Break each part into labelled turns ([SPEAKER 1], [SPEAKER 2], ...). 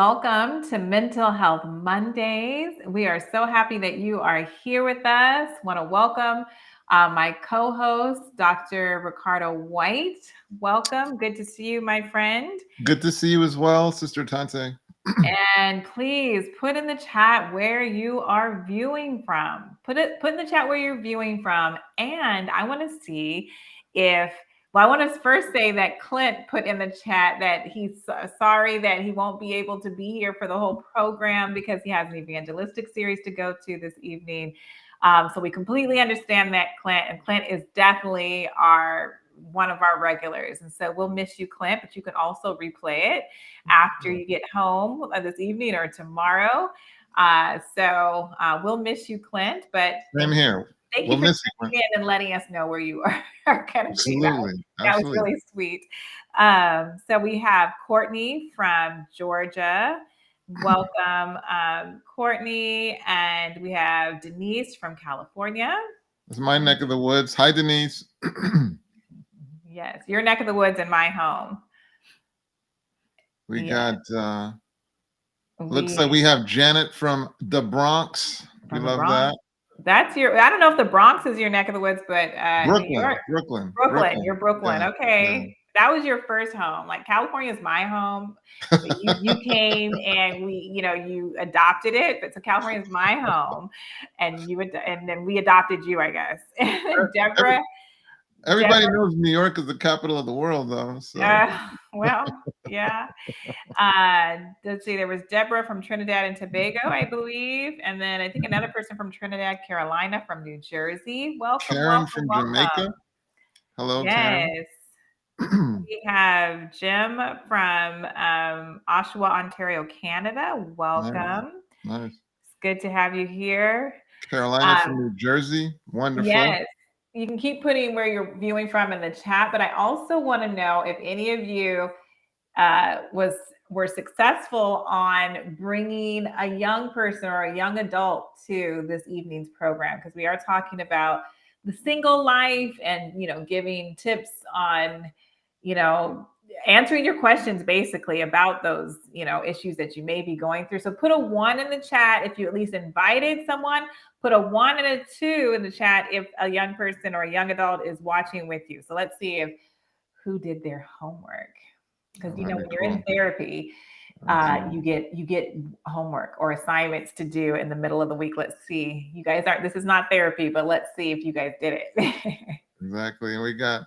[SPEAKER 1] Welcome to Mental Health Mondays. We are so happy that you are here with us. Want to welcome my co host, Dr. Ricardo White. Welcome. Good to see you, my friend.
[SPEAKER 2] Good to see you as well, Sister Tante.
[SPEAKER 1] And please put in the chat where you are viewing from. Put in the chat where you're viewing from. And I want to see if I want to first say that Clint put in the chat that he's sorry that he won't be able to be here for the whole program because he has an evangelistic series to go to this evening. So we completely understand that, Clint, and Clint is definitely one of our regulars. And so we'll miss you, Clint, but you can also replay it after you get home this evening or tomorrow. We'll miss you, Clint, but
[SPEAKER 2] Same here.
[SPEAKER 1] thank
[SPEAKER 2] We'll
[SPEAKER 1] you for
[SPEAKER 2] miss you.
[SPEAKER 1] checking in and letting us know where you are going to be.
[SPEAKER 2] Absolutely.
[SPEAKER 1] That was really sweet. So we have Courtney from Georgia. Welcome, Courtney. And we have Denise from California.
[SPEAKER 2] It's my neck of the woods. Hi, Denise.
[SPEAKER 1] Yes, your neck of the woods and my home.
[SPEAKER 2] We got, looks like we have Janet from the Bronx. We love that.
[SPEAKER 1] That's I don't know if the Bronx is your neck of the woods, but
[SPEAKER 2] Brooklyn,
[SPEAKER 1] New York,
[SPEAKER 2] Brooklyn.
[SPEAKER 1] You're Brooklyn.
[SPEAKER 2] Yeah,
[SPEAKER 1] okay.
[SPEAKER 2] yeah.
[SPEAKER 1] That was your first home. Like California is my home. You came and you adopted it, but so California is my home, and then we adopted you, I guess. Deborah.
[SPEAKER 2] Everybody knows New York is the capital of the world, though. So.
[SPEAKER 1] Well, yeah. Let's see. There was Deborah from Trinidad and Tobago, I believe, and then I think another person from Trinidad, Carolina, from New Jersey. Welcome,
[SPEAKER 2] Karen from Jamaica. Hello,
[SPEAKER 1] yes.
[SPEAKER 2] Karen.
[SPEAKER 1] We have Jim from Oshawa, Ontario, Canada. Welcome.
[SPEAKER 2] Nice.
[SPEAKER 1] It's good to have you here.
[SPEAKER 2] Carolina from New Jersey. Wonderful.
[SPEAKER 1] Yes. You can keep putting where you're viewing from in the chat, but I also want to know if any of you were successful on bringing a young person or a young adult to this evening's program, because we are talking about the single life and giving tips on answering your questions basically about those issues that you may be going through. So put a 1 in the chat if you at least invited someone. Put a 1 and a 2 in the chat if a young person or a young adult is watching with you. So let's see who did their homework. Because when you're in therapy, you get homework or assignments to do in the middle of the week. Let's see. You guys this is not therapy, but let's see if you guys did it.
[SPEAKER 2] Exactly. And we got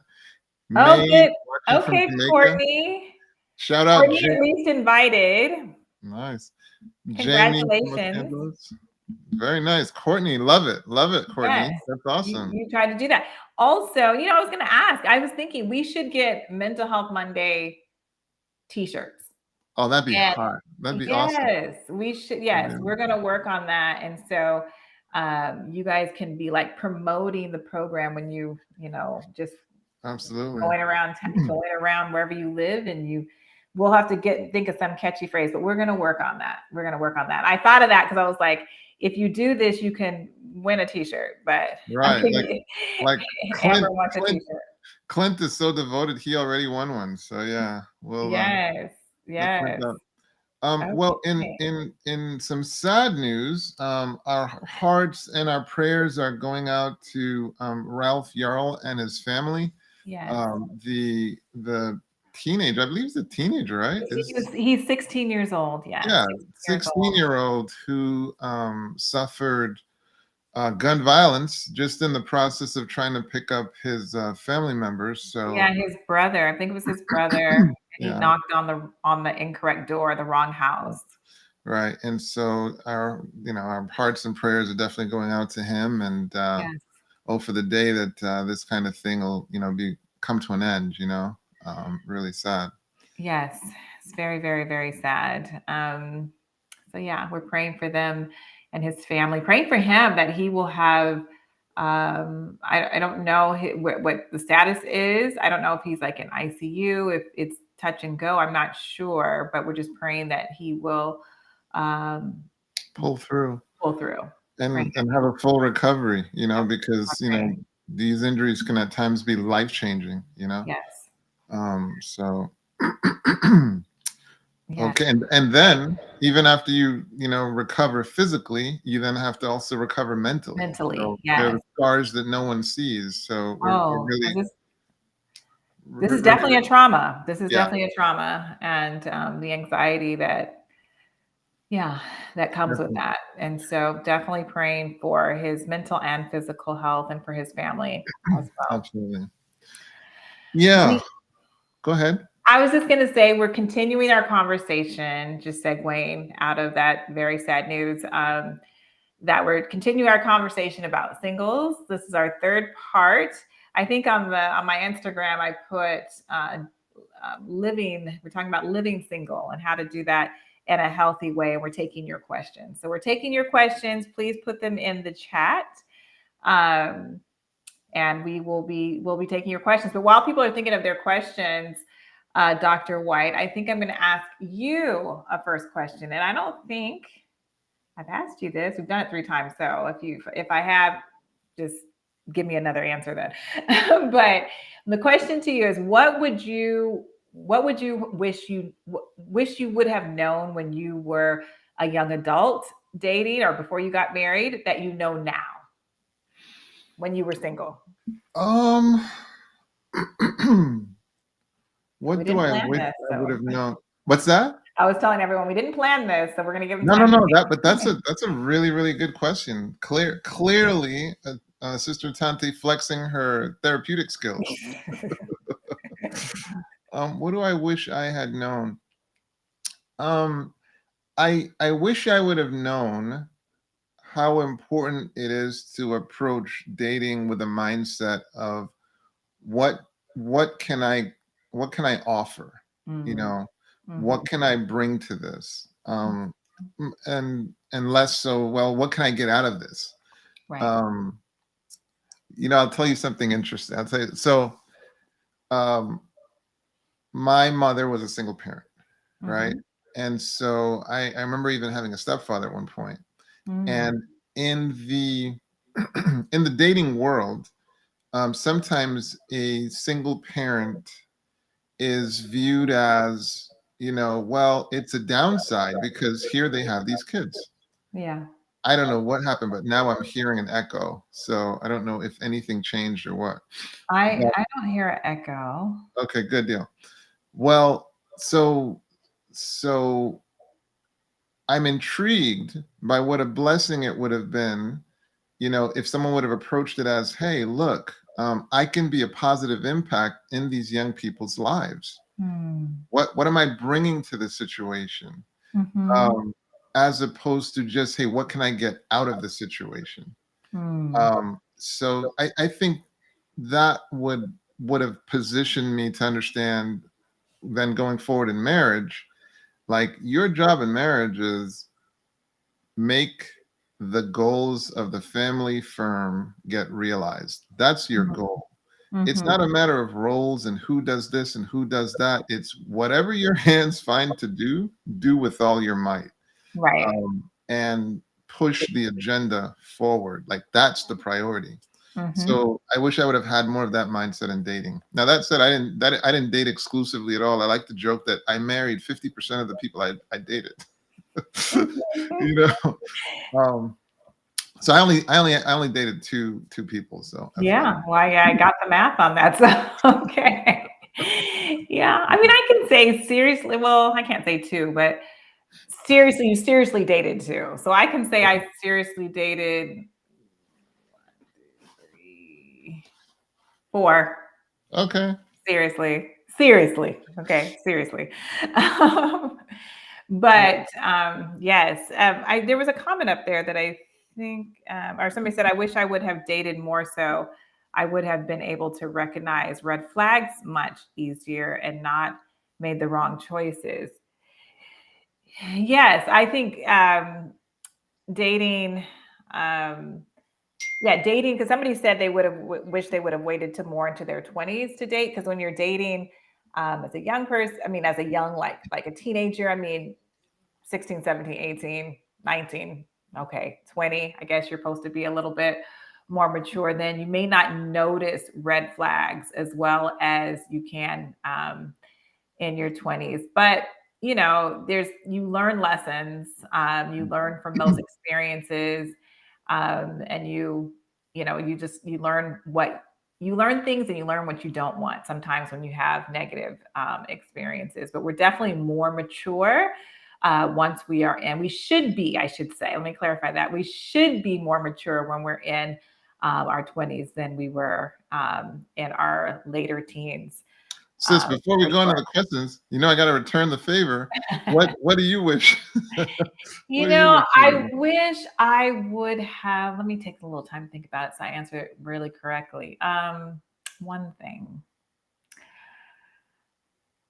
[SPEAKER 1] good. Okay, Courtney.
[SPEAKER 2] Shout out,
[SPEAKER 1] Courtney, at least invited.
[SPEAKER 2] Nice.
[SPEAKER 1] Congratulations.
[SPEAKER 2] Very nice. Courtney, love it, Courtney. Yes. That's awesome.
[SPEAKER 1] You tried to do that. Also, I was going to ask, I was thinking we should get Mental Health Monday t-shirts.
[SPEAKER 2] Oh, that'd be hot. That'd be awesome.
[SPEAKER 1] Yes, we should. Yes, we're going to work on that. And so you guys can be like promoting the program when just
[SPEAKER 2] absolutely
[SPEAKER 1] going around wherever you live, and we'll have to think of some catchy phrase, but we're going to work on that. I thought of that because I was like, if you do this, you can win a t-shirt, but
[SPEAKER 2] right. Like
[SPEAKER 1] Amber wants a t-shirt.
[SPEAKER 2] Clint is so devoted. He already won one. So yeah, we'll
[SPEAKER 1] yes.
[SPEAKER 2] Well, in some sad news, our hearts and our prayers are going out to Ralph Yarl and his family.
[SPEAKER 1] Yes.
[SPEAKER 2] The teenager, I believe he's a teenager, right?
[SPEAKER 1] He's 16 years old.
[SPEAKER 2] Yeah, 16-year-old who suffered gun violence just in the process of trying to pick up his family members. So
[SPEAKER 1] his brother. I think it was his brother. He knocked on the incorrect door, the wrong house.
[SPEAKER 2] Right, and so our hearts and prayers are definitely going out to him, and for the day that this kind of thing will come to an end. Really sad.
[SPEAKER 1] Yes, it's very, very, very sad. So yeah, we're praying for them and his family, praying for him that he will have. I don't know what the status is. I don't know if he's like in ICU, if it's touch and go. I'm not sure, but we're just praying that he will
[SPEAKER 2] pull through
[SPEAKER 1] and
[SPEAKER 2] have a full recovery. Because these injuries can at times be life changing.
[SPEAKER 1] Yes.
[SPEAKER 2] So
[SPEAKER 1] Yes.
[SPEAKER 2] Okay, and then even after you know recover physically, you then have to also recover mentally.
[SPEAKER 1] Mentally,
[SPEAKER 2] So there are
[SPEAKER 1] yes.
[SPEAKER 2] the scars that no one sees. So we're
[SPEAKER 1] Oh,
[SPEAKER 2] really
[SPEAKER 1] 'cause this is
[SPEAKER 2] we're
[SPEAKER 1] definitely a trauma. This is
[SPEAKER 2] yeah.
[SPEAKER 1] definitely a trauma, and, the anxiety that yeah, that comes with
[SPEAKER 2] Definitely.
[SPEAKER 1] that, and so definitely praying for his mental and physical health and for his family as well.
[SPEAKER 2] Absolutely. Yeah.
[SPEAKER 1] We
[SPEAKER 2] Go ahead.
[SPEAKER 1] I was just gonna say we're continuing our conversation, just segueing out of that very sad news, that we're continuing our conversation about singles. This is our third part. I think on my Instagram I put living. We're talking about living single and how to do that in a healthy way. And we're taking your questions. So we're taking your questions. Please put them in the chat. Um, and we'll be taking your questions. But while people are thinking of their questions, Dr. White, I think I'm going to ask you a first question. And I don't think I've asked you this. We've done it 3 times. So if I have, just give me another answer then. But the question to you is, what would you wish you would have known when you were a young adult dating or before you got married that you know now when you were single?
[SPEAKER 2] Um,
[SPEAKER 1] We
[SPEAKER 2] what do
[SPEAKER 1] didn't
[SPEAKER 2] I
[SPEAKER 1] plan
[SPEAKER 2] wish
[SPEAKER 1] this,
[SPEAKER 2] I would
[SPEAKER 1] so
[SPEAKER 2] have known? What's that?
[SPEAKER 1] I was telling everyone we didn't plan this, so we're going to give them
[SPEAKER 2] No, no,
[SPEAKER 1] time to
[SPEAKER 2] no. That, but
[SPEAKER 1] think.
[SPEAKER 2] that's a really, really good question. Clearly, Sister Tante flexing her therapeutic skills. What do I wish I had known? Um, I wish I would have known how important it is to approach dating with a mindset of what what can I what can I offer? You
[SPEAKER 1] Mm,
[SPEAKER 2] know,
[SPEAKER 1] mhm,
[SPEAKER 2] what can I bring to this? And less so, well, what can I get out of this?
[SPEAKER 1] right.
[SPEAKER 2] Um, I'll tell you something interesting. I'll tell you. So, um, my mother was a single parent, right?
[SPEAKER 1] Mhm,
[SPEAKER 2] And so I remember even having a stepfather at one point.
[SPEAKER 1] mm,
[SPEAKER 2] And in the in the dating world, sometimes a single parent is viewed as, well, it's a downside because here they have these kids.
[SPEAKER 1] yeah.
[SPEAKER 2] I don't know what happened, but now I'm hearing an echo. So I don't know if anything changed or what.
[SPEAKER 1] I
[SPEAKER 2] But
[SPEAKER 1] I don't hear an echo.
[SPEAKER 2] okay, good deal. Well, so I'm intrigued by what a blessing it would have been, if someone would have approached it as, hey, look, I can be a positive impact in these young people's lives.
[SPEAKER 1] Mm,
[SPEAKER 2] What am I bringing to the situation?
[SPEAKER 1] mhm,
[SPEAKER 2] Um, as opposed to just, hey, what can I get out of the situation?
[SPEAKER 1] mm,
[SPEAKER 2] So I think that would have positioned me to understand then going forward in marriage, like your job in marriage is make the goals of the family firm get realized. That's your
[SPEAKER 1] mhm,
[SPEAKER 2] goal. It's
[SPEAKER 1] mhm.
[SPEAKER 2] not a matter of roles and who does this and who does that. It's whatever your hands find to do with all your might,
[SPEAKER 1] Right.
[SPEAKER 2] and push the agenda forward. Like that's the priority.
[SPEAKER 1] Mhm.
[SPEAKER 2] So I wish I would have had more of that mindset in dating. Now that said, I didn't date exclusively at all. I like to joke that I married 50% of the people I dated. you know, um, so I only dated two people. So FYI.
[SPEAKER 1] Yeah, well, yeah, I got the math on that, so okay. Yeah, I mean, I can say seriously well, I can't say 2, but seriously, you seriously dated 2. So I can say I seriously dated 3, 4.
[SPEAKER 2] Okay.
[SPEAKER 1] Seriously. Seriously. Okay, seriously. Um, but, yes, there was a comment up there that I think, or somebody said, "I wish I would have dated more so I would have been able to recognize red flags much easier and not made the wrong choices." Yes, I think, dating, um yeah, dating, because somebody said they would have wished they would have waited to more into their 20s to date. Because when you're dating as a young person, I mean, as a young, like a teenager, I mean, 16, 17, 18, 19, okay, 20, I guess you're supposed to be a little bit more mature then. You may not notice red flags as well as you can in your 20s. But you learn lessons, you learn from those experiences, and you learn things and you learn what you don't want sometimes when you have negative experiences. But we're definitely more mature once we should be, I should say, let me clarify that. We should be more mature when we're in our 20s than we were in our later teens.
[SPEAKER 2] Sis, before we
[SPEAKER 1] For
[SPEAKER 2] go into
[SPEAKER 1] sure.
[SPEAKER 2] the questions, I got to return the favor. What do you wish? What
[SPEAKER 1] You
[SPEAKER 2] do you
[SPEAKER 1] know,
[SPEAKER 2] wish you
[SPEAKER 1] I
[SPEAKER 2] did?
[SPEAKER 1] wish I would have, let me take a little time to think about it so I answer it really correctly. One thing.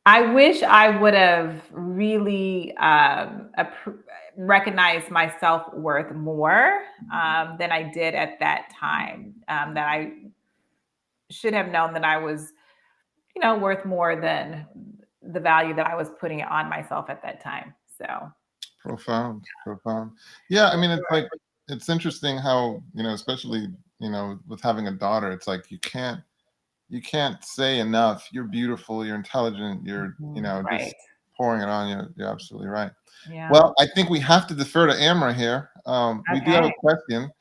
[SPEAKER 1] I wish I would have really recognized my self worth more than I did at that time. That I should have known that I was, worth more than the value that I was putting on myself at that time. So,
[SPEAKER 2] Profound, profound. Yeah, I
[SPEAKER 1] for
[SPEAKER 2] mean, it's
[SPEAKER 1] sure.
[SPEAKER 2] like it's interesting how, especially, with having a daughter, it's like you can't say enough. You're beautiful, you're intelligent, you're,
[SPEAKER 1] Right.
[SPEAKER 2] just pouring it on you. You're absolutely right.
[SPEAKER 1] Yeah.
[SPEAKER 2] Well, I think we have to defer to Amra here. We do have a
[SPEAKER 1] Okay.
[SPEAKER 2] question.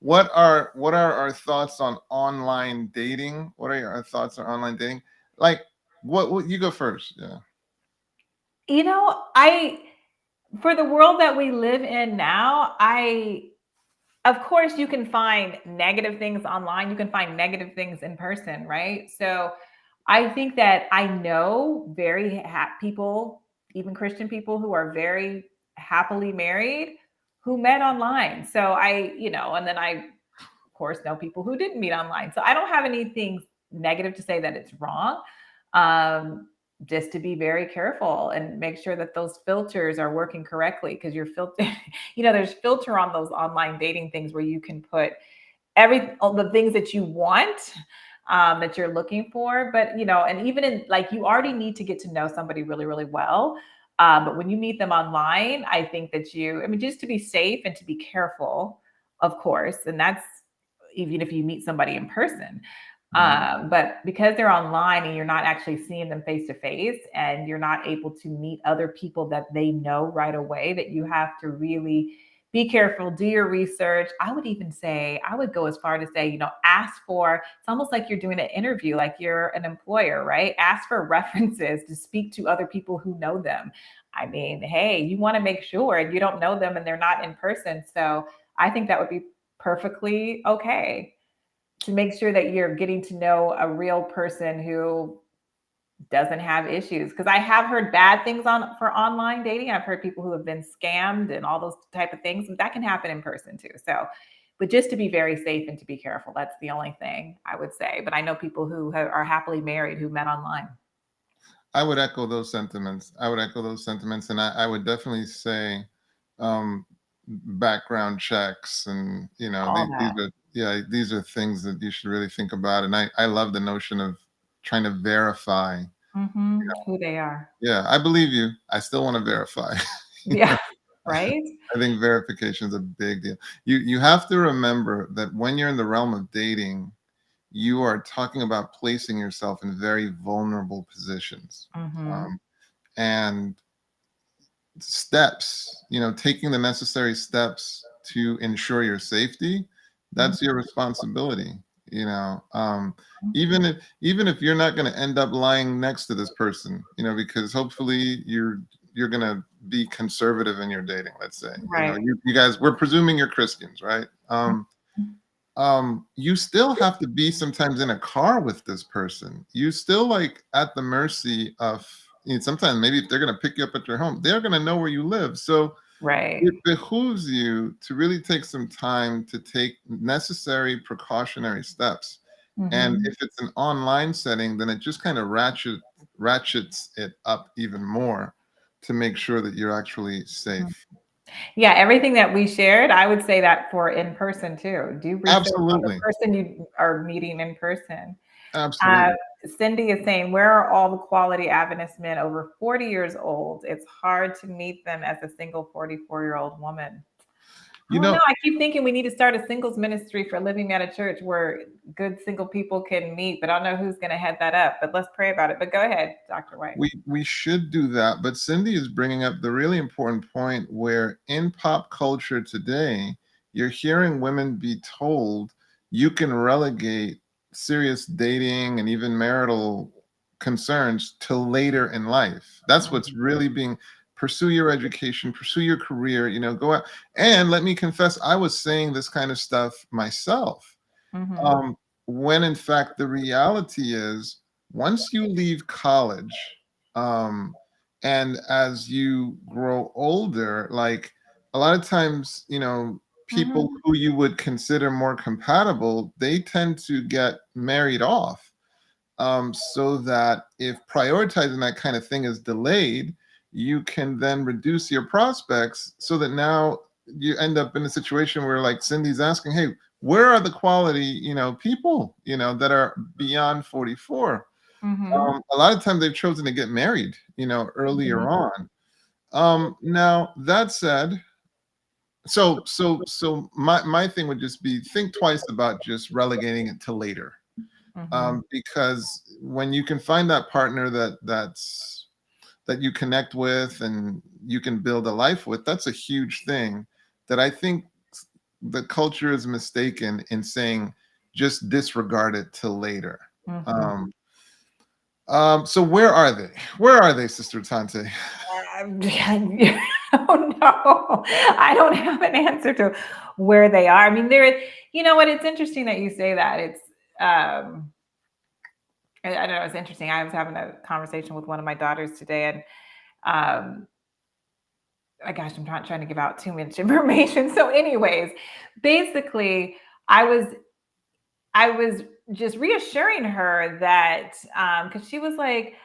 [SPEAKER 2] What are our thoughts on online dating? What are our thoughts on online dating? Like, what you go first? Yeah.
[SPEAKER 1] I for the world that we live in now, of course you can find negative things online, you can find negative things in person, right? So I think that I know people, even Christian people who are very happily married who met online. So and then I of course know people who didn't meet online. So I don't have anything negative to say that it's wrong. Um, just to be very careful and make sure that those filters are working correctly because you're filter, there's filter on those online dating things where you can put all the things that you want, that you're looking for. But and even in like you already need to get to know somebody really, really well. But when you meet them online, I think that just to be safe and to be careful, of course, and that's even if you meet somebody in person.
[SPEAKER 2] Mhm.
[SPEAKER 1] But because they're online and you're not actually seeing them face to face, and you're not able to meet other people that they know right away, that you have to really be careful, do your research. I would even say, I would go as far to say, ask for, it's almost like you're doing an interview, like you're an employer, right? Ask for references to speak to other people who know them. I mean, hey, you want to make sure, and you don't know them and they're not in person. So I think that would be perfectly okay to make sure that you're getting to know a real person who doesn't have issues. Because I have heard bad things for online dating. I've heard people who have been scammed and all those type of things. That can happen in person too. So, but just to be very safe and to be careful, that's the only thing I would say. But I know people who are happily married who met online.
[SPEAKER 2] I would echo those sentiments. And I would definitely say, um, background checks, and
[SPEAKER 1] All
[SPEAKER 2] these
[SPEAKER 1] that.
[SPEAKER 2] are, yeah, these are things that you should really think about. And I love the notion of trying to verify.
[SPEAKER 1] Who they are.
[SPEAKER 2] Yeah, I believe you. I still want to verify.
[SPEAKER 1] Yeah. Right.
[SPEAKER 2] I think verification is a big deal. You have to remember that when you're in the realm of dating, you are talking about placing yourself in very vulnerable positions.
[SPEAKER 1] Hmm.
[SPEAKER 2] Um, and steps, taking the necessary steps to ensure your safety, that's your responsibility. You know, um, even if you're not going to end up lying next to this person, because hopefully you're going to be conservative in your dating. Let's say,
[SPEAKER 1] Right.
[SPEAKER 2] you guys, we're presuming you're Christians, right? You still have to be sometimes in a car with this person. You still like at the mercy of, sometimes maybe if they're going to pick you up at your home, they're going to know where you live. So
[SPEAKER 1] Right.
[SPEAKER 2] it behooves you to really take some time to take necessary precautionary steps. And
[SPEAKER 1] Hmm.
[SPEAKER 2] if it's an online setting, then it just kind of ratchets it up even more to make sure that you're actually safe.
[SPEAKER 1] Yeah, everything that we shared, I would say that for in person too. Do research on the
[SPEAKER 2] Absolutely.
[SPEAKER 1] person you are meeting in person. Uh,
[SPEAKER 2] Absolutely.
[SPEAKER 1] Cindy is saying, where are all the quality Adventist men over 40 years old? It's hard to meet them as a single 44-year-old woman.
[SPEAKER 2] You
[SPEAKER 1] Oh no,
[SPEAKER 2] know,
[SPEAKER 1] I keep thinking we need to start a singles ministry for Living at a Church where good single people can meet, but I don't know who's going to head that up. But let's pray about it. But go ahead, Dr. White.
[SPEAKER 2] we should do that, but Cindy is bringing up the really important point where in pop culture today, you're hearing women be told you can relegate serious dating and even marital concerns till later in life. That's what's really being pursue your education, pursue your career, go out. And let me confess, I was saying this kind of stuff myself.
[SPEAKER 1] Mm-hmm.
[SPEAKER 2] Um, when in fact the reality is once you leave college, um, and as you grow older, like a lot of times, people
[SPEAKER 1] Mm-hmm.
[SPEAKER 2] who you would consider more compatible, they tend to get married off. So that if prioritizing that kind of thing is delayed, you can then reduce your prospects so that now you end up in a situation where, like Cindy's asking, hey, where are the quality, people, that are beyond 44?
[SPEAKER 1] Mm-hmm.
[SPEAKER 2] A lot of times they've chosen to get married, earlier
[SPEAKER 1] Mm-hmm.
[SPEAKER 2] on. Now that said, so my thing would just be think twice about just relegating it to later,
[SPEAKER 1] Mm-hmm.
[SPEAKER 2] because when you can find that partner that you connect with and you can build a life with, that's a huge thing that I think the culture is mistaken in saying just disregard it till later.
[SPEAKER 1] Mm-hmm.
[SPEAKER 2] Um, so where are they? Where are they, Sister Tante?
[SPEAKER 1] Oh no, I don't have an answer to where they are. I mean, you know what? It's interesting that you say that. I don't know. It's interesting. I was having a conversation with one of my daughters today, and um, gosh, I'm not trying to give out too much information. So, anyways, basically, I was I was just reassuring her that because she was like,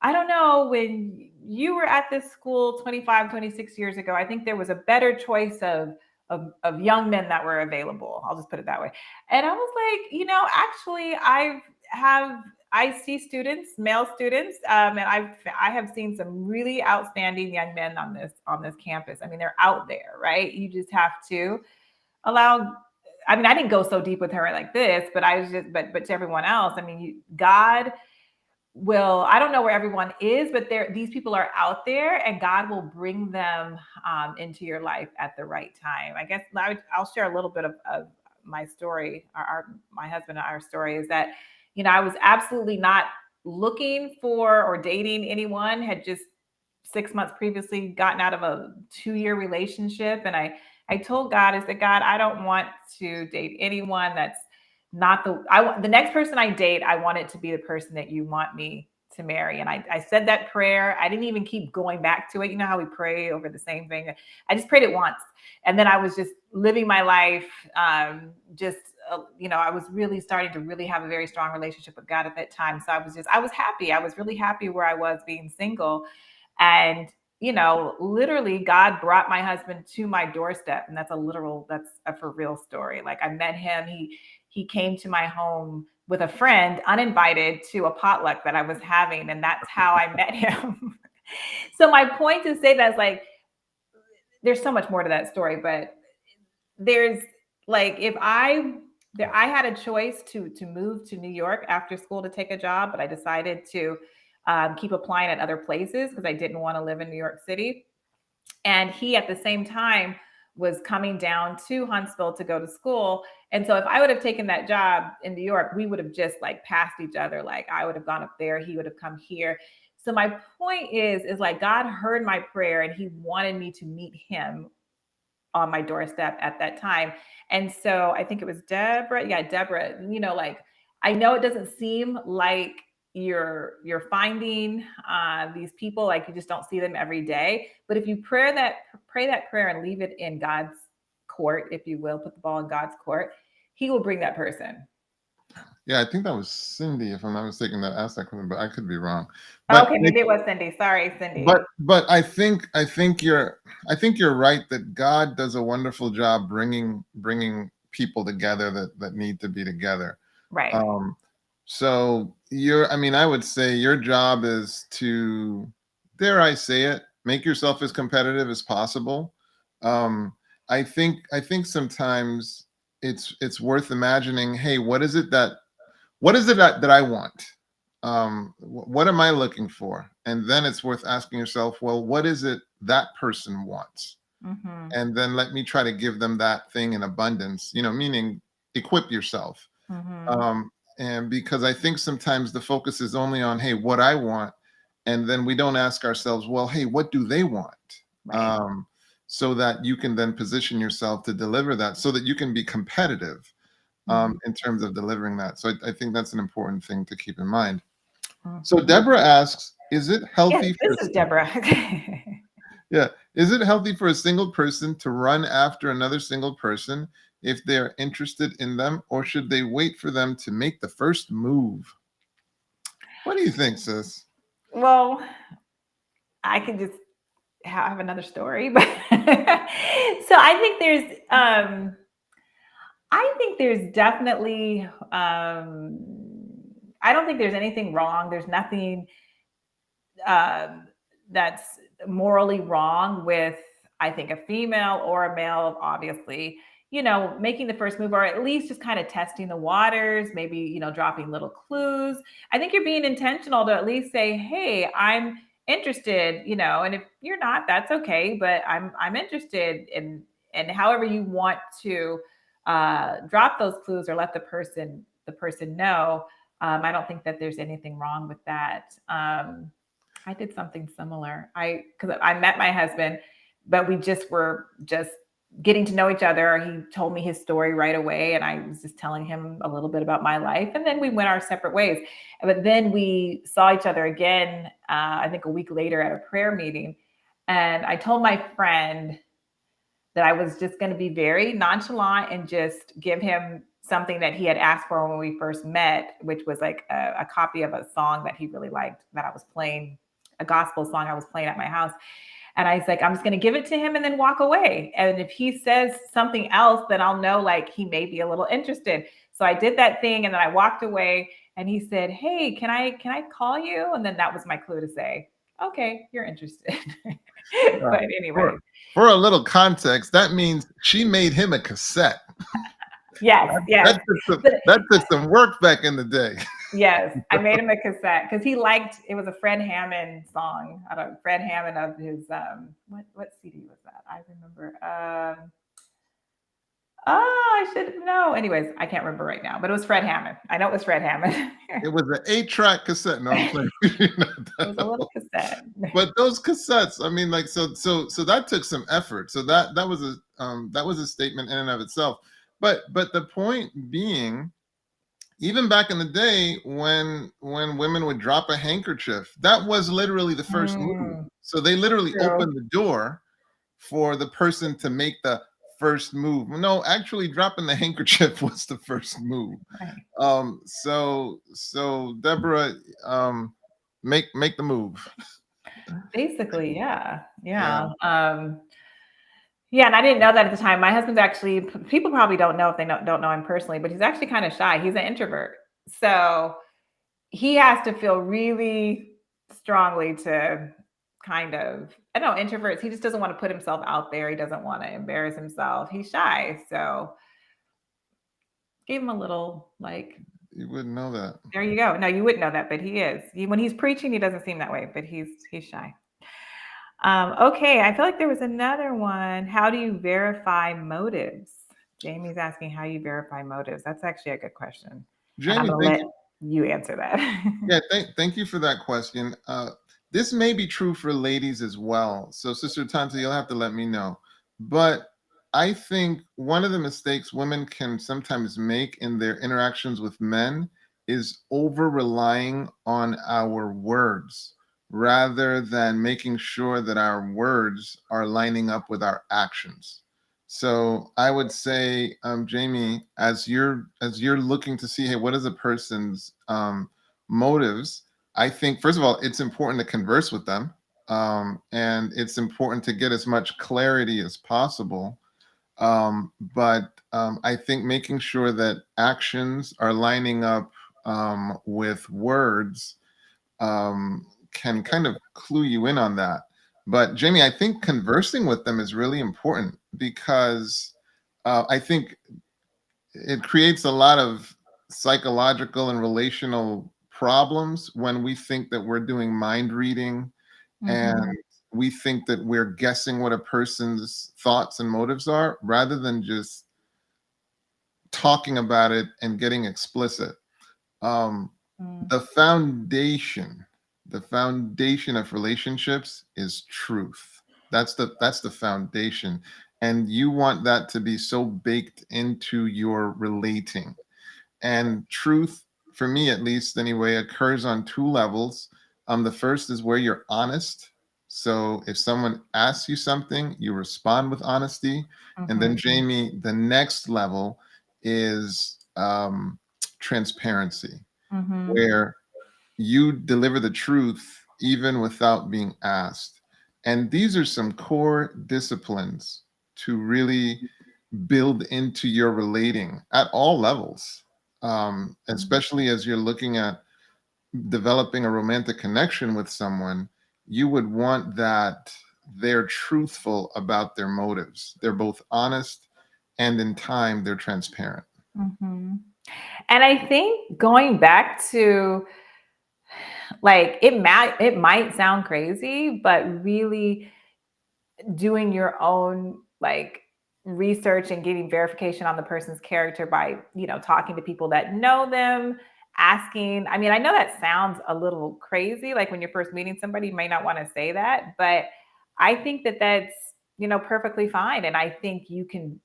[SPEAKER 1] I don't know, when you were at this school 25, 26 years ago, I think there was a better choice of young men that were available. I'll just put it that way. And I was like, actually, I see students, male students, and I have seen some really outstanding young men on this campus. I mean, they're out there, right? You just have to allow. I mean, I didn't go so deep with her like this, but I was just, but to everyone else, I mean, God will, I don't know where everyone is, but these people are out there, and God will bring them into your life at the right time. I guess I'll share a little bit of my story. My husband and our story is that, I was absolutely not looking for or dating anyone. Had just 6 months previously gotten out of a 2-year relationship, and I told God, I said, God, I don't want to date anyone that's not the next person I date, I want it to be the person that you want me to marry. And I said that prayer. I didn't even keep going back to it. You know how we pray over the same thing? I just prayed it once. And then I was just living my life. I was really starting to really have a very strong relationship with God at that time. So I was happy. I was really happy where I was being single. And literally God brought my husband to my doorstep. And that's a for real story. Like, I met him. He came to my home with a friend, uninvited, to a potluck that I was having. And that's how I met him. So my point to say that is, like, there's so much more to that story, but there's, like, if I had a choice to move to New York after school to take a job, but I decided to keep applying at other places because I didn't want to live in New York City. And he, at the same time, was coming down to Huntsville to go to school. And so if I would have taken that job in New York, we would have just, like, passed each other. Like, I would have gone up there, he would have come here. So my point is like, God heard my prayer and he wanted me to meet him on my doorstep at that time. And so I think it was Deborah. Yeah, Deborah, like, I know it doesn't seem like you're finding these people, like, you just don't see them every day. But if you pray that prayer and leave it in God's court, if you will, put the ball in God's court, he will bring that person.
[SPEAKER 2] Yeah, I think that was Cindy, if I'm not mistaken, that asked that question, but I could be wrong. But
[SPEAKER 1] Okay, maybe it was Cindy. Sorry,
[SPEAKER 2] but
[SPEAKER 1] Cindy.
[SPEAKER 2] but I think you're right that God does a wonderful job bringing people together that need to be together.
[SPEAKER 1] Right.
[SPEAKER 2] Um, so I mean, I would say your job is to, dare I say it, make yourself as competitive as possible. Um, I think sometimes it's worth imagining, hey, what is it that I want? What am I looking for? And then it's worth asking yourself, well, what is it that person wants?
[SPEAKER 1] Mm-hmm.
[SPEAKER 2] And then let me try to give them that thing in abundance, meaning equip yourself.
[SPEAKER 1] Mm-hmm.
[SPEAKER 2] Um, and because I think sometimes the focus is only on, hey, what I want. And then we don't ask ourselves, well, hey, what do they want?
[SPEAKER 1] Right.
[SPEAKER 2] Um, so that you can then position yourself to deliver that so that you can be competitive
[SPEAKER 1] Mm-hmm.
[SPEAKER 2] in terms of delivering that. So I think that's an important thing to keep in mind. So
[SPEAKER 1] Mm-hmm.
[SPEAKER 2] Deborah asks, is it
[SPEAKER 1] Yes,
[SPEAKER 2] healthy for
[SPEAKER 1] this is Deborah.
[SPEAKER 2] yeah, is it healthy for a single person to run after another single person if they're interested in them, or should they wait for them to make the first move? What do you think, sis?
[SPEAKER 1] Well, I can just have another story, but so I think there's definitely I don't think there's anything wrong. There's nothing um, that's morally wrong with, I think, a female or a male, obviously, making the first move or at least just kind of testing the waters, maybe, dropping little clues. I think you're being intentional to at least say, hey, I'm interested, and if you're not, that's okay, but I'm interested in, and however you want to drop those clues or let the person know. I don't think that there's anything wrong with that. I did something similar. Because I met my husband, but we just getting to know each other. He told me his story right away, and I was just telling him a little bit about my life, and then we went our separate ways. But then we saw each other again. I think a week later at a prayer meeting, and I told my friend that I was just going to be very nonchalant and just give him something that he had asked for when we first met, which was like a copy of a song that he really liked that I was playing, a gospel song I was playing at my house. And I was like, I'm just going to give it to him and then walk away. And if he says something else, then I'll know like he may be a little interested. So I did that thing and then I walked away and he said, hey, can I call you? And then that was my clue to say, okay, you're interested.
[SPEAKER 2] Uh,
[SPEAKER 1] But anyway,
[SPEAKER 2] for a little context, that means she made him a cassette.
[SPEAKER 1] yes, yes. But
[SPEAKER 2] That took some work back in the day.
[SPEAKER 1] yes, I made him a cassette because he liked it was a Fred Hammond song. I don't Fred Hammond of his what CD was that? I remember. I should know. Anyways, I can't remember right now, but it was Fred Hammond. I know it was Fred Hammond.
[SPEAKER 2] It was an 8-track cassette. No, I'm playing.
[SPEAKER 1] It was a little cassette.
[SPEAKER 2] But those cassettes, I mean, like, so that took some effort. So that was a statement in and of itself. But the point being, even back in the day when women would drop a handkerchief, that was literally the first move.
[SPEAKER 1] Mm,
[SPEAKER 2] So they literally
[SPEAKER 1] true.
[SPEAKER 2] opened the door for the person to make the first move. No, actually dropping the handkerchief was the first move.
[SPEAKER 1] Right.
[SPEAKER 2] So Deborah, make the move.
[SPEAKER 1] Basically, yeah.
[SPEAKER 2] Yeah.
[SPEAKER 1] Yeah. Yeah, and I didn't know that at the time. My husband's actually people probably don't know if they don't know him personally, but he's actually kind of shy. He's an introvert. So he has to feel really strongly to kind of I don't know, introverts, he just doesn't want to put himself out there. He doesn't want to embarrass himself. He's shy. So gave him a little like,
[SPEAKER 2] You wouldn't know that.
[SPEAKER 1] there you go. No, you wouldn't know that, but he is. When he's preaching, he doesn't seem that way, but he's shy. Okay, I feel like there was another one. How do you verify motives? Jamie's asking how you verify motives. That's actually a good question. And I'm
[SPEAKER 2] Jamie,
[SPEAKER 1] going to
[SPEAKER 2] thank
[SPEAKER 1] let you answer that.
[SPEAKER 2] Yeah, thank you for that question. This may be true for ladies as well. So, Sister Tanta, you'll have to let me know. But I think one of the mistakes women can sometimes make in their interactions with men is over relying on our words rather than making sure that our words are lining up with our actions. So I would say, Jamie, as you're looking to see, hey, what is a person's motives? I think first of all, it's important to converse with them, and it's important to get as much clarity as possible. But I think making sure that actions are lining up with words can kind of clue you in on that. But Jamie, I think conversing with them is really important because I think it creates a lot of psychological and relational problems when we think that we're doing mind reading and
[SPEAKER 1] Mm-hmm.
[SPEAKER 2] we think that we're guessing what a person's thoughts and motives are rather than just talking about it and getting explicit. Um,
[SPEAKER 1] Mm.
[SPEAKER 2] the foundation, the foundation of relationships is truth. That's the foundation. And you want that to be so baked into your relating. And truth, for me at least anyway, occurs on two levels. The first is where you're honest. So if someone asks you something, you respond with honesty. And then,
[SPEAKER 1] Mm-hmm.
[SPEAKER 2] Jamie, the next level is transparency,
[SPEAKER 1] Mm-hmm.
[SPEAKER 2] where you deliver the truth even without being asked. And these are some core disciplines to really build into your relating at all levels, especially as you're looking at developing a romantic connection with someone. You would want that they're truthful about their motives. They're both honest and in time they're transparent.
[SPEAKER 1] Mm-hmm. And I think going back to like it might sound crazy, but really doing your own like research and getting verification on the person's character by, talking to people that know them, asking. I mean, I know that sounds a little crazy. Like when you're first meeting somebody, you may not want to say that, but I think that that's, perfectly fine. And I think you can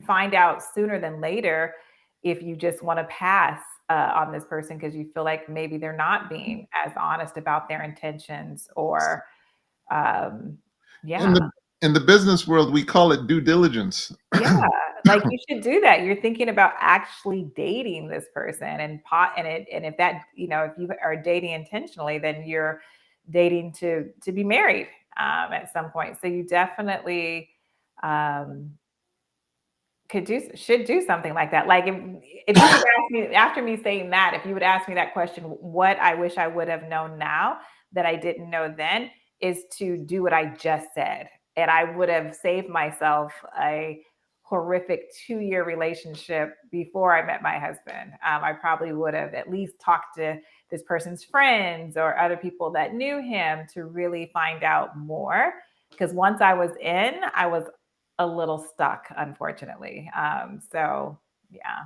[SPEAKER 1] find out sooner than later if you just want to pass on this person because you feel like maybe they're not being as honest about their intentions or, um,
[SPEAKER 2] In
[SPEAKER 1] yeah.
[SPEAKER 2] the business world, we call it due diligence.
[SPEAKER 1] Yeah, like, you should do that. You're thinking about actually dating this person and if that, if you are dating intentionally, then you're dating to be married, at some point. So you definitely, um, should do something like that. Like, if you would ask me after me saying that, if you would ask me that question, what I wish I would have known now that I didn't know then is to do what I just said. And I would have saved myself a horrific 2-year relationship before I met my husband. I probably would have at least talked to this person's friends or other people that knew him to really find out more. Because once I was in, I was a little stuck, unfortunately. So yeah.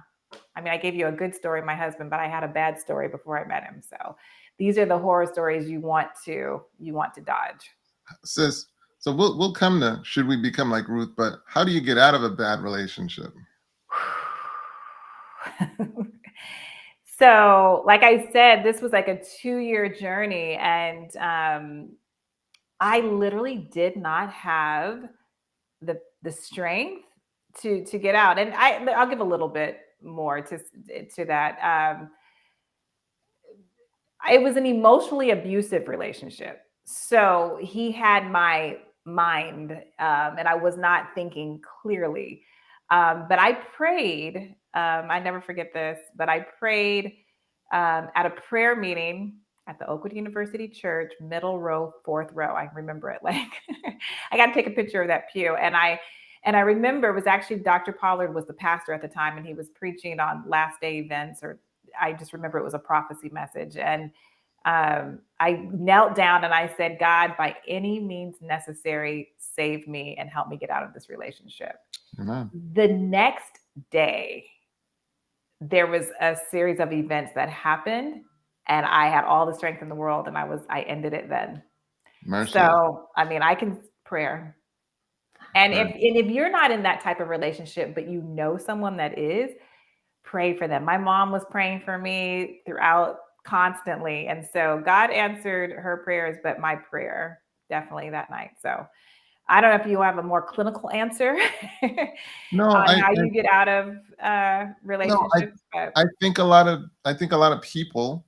[SPEAKER 1] I mean, I gave you a good story, my husband, but I had a bad story before I met him. So these are the horror stories you want to dodge.
[SPEAKER 2] Sis, so we'll come to should we become like Ruth, but how do you get out of a bad relationship?
[SPEAKER 1] So, like I said, this was like a 2-year journey, and I literally did not have the strength to get out. And I'll give a little bit more to that. It was an emotionally abusive relationship. So he had my mind, and I was not thinking clearly. But I prayed. I never forget this, but I prayed at a prayer meeting at the Oakwood University Church, middle row, fourth row. I remember it like I got to take a picture of that pew. And I remember it was actually Dr. Pollard was the pastor at the time, and he was preaching on last day events, or I just remember it was a prophecy message. And I knelt down and I said, God, by any means necessary, save me and help me get out of this relationship.
[SPEAKER 2] Amen.
[SPEAKER 1] The next day, there was a series of events that happened, and I had all the strength in the world, and I ended it then.
[SPEAKER 2] Mercy.
[SPEAKER 1] So, I mean, I can prayer. And
[SPEAKER 2] Prayer.
[SPEAKER 1] if you're not in that type of relationship, but you know someone that is, pray for them. My mom was praying for me throughout constantly. And so God answered her prayers, but my prayer definitely that night. So I don't know if you have a more clinical answer
[SPEAKER 2] No,
[SPEAKER 1] on how you get out of
[SPEAKER 2] no,
[SPEAKER 1] relationships, but
[SPEAKER 2] I think a lot of people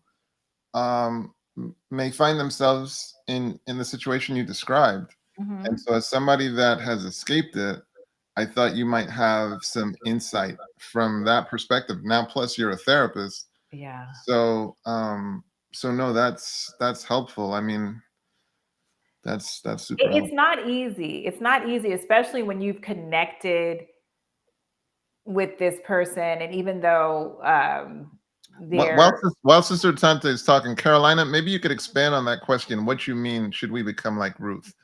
[SPEAKER 2] may find themselves in the situation you described. And
[SPEAKER 1] mhm.
[SPEAKER 2] so, as somebody that has escaped it, I thought you might have some insight from that perspective. Now, plus you're a therapist,
[SPEAKER 1] Yeah.
[SPEAKER 2] so so no, that's helpful. I mean, That's super
[SPEAKER 1] It's
[SPEAKER 2] helpful.
[SPEAKER 1] not easy. It's not easy, especially when you've connected with this person, and even though they're
[SPEAKER 2] While Sister Tante is talking, Carolina, maybe you could expand on that question. What you mean, should we become like Ruth?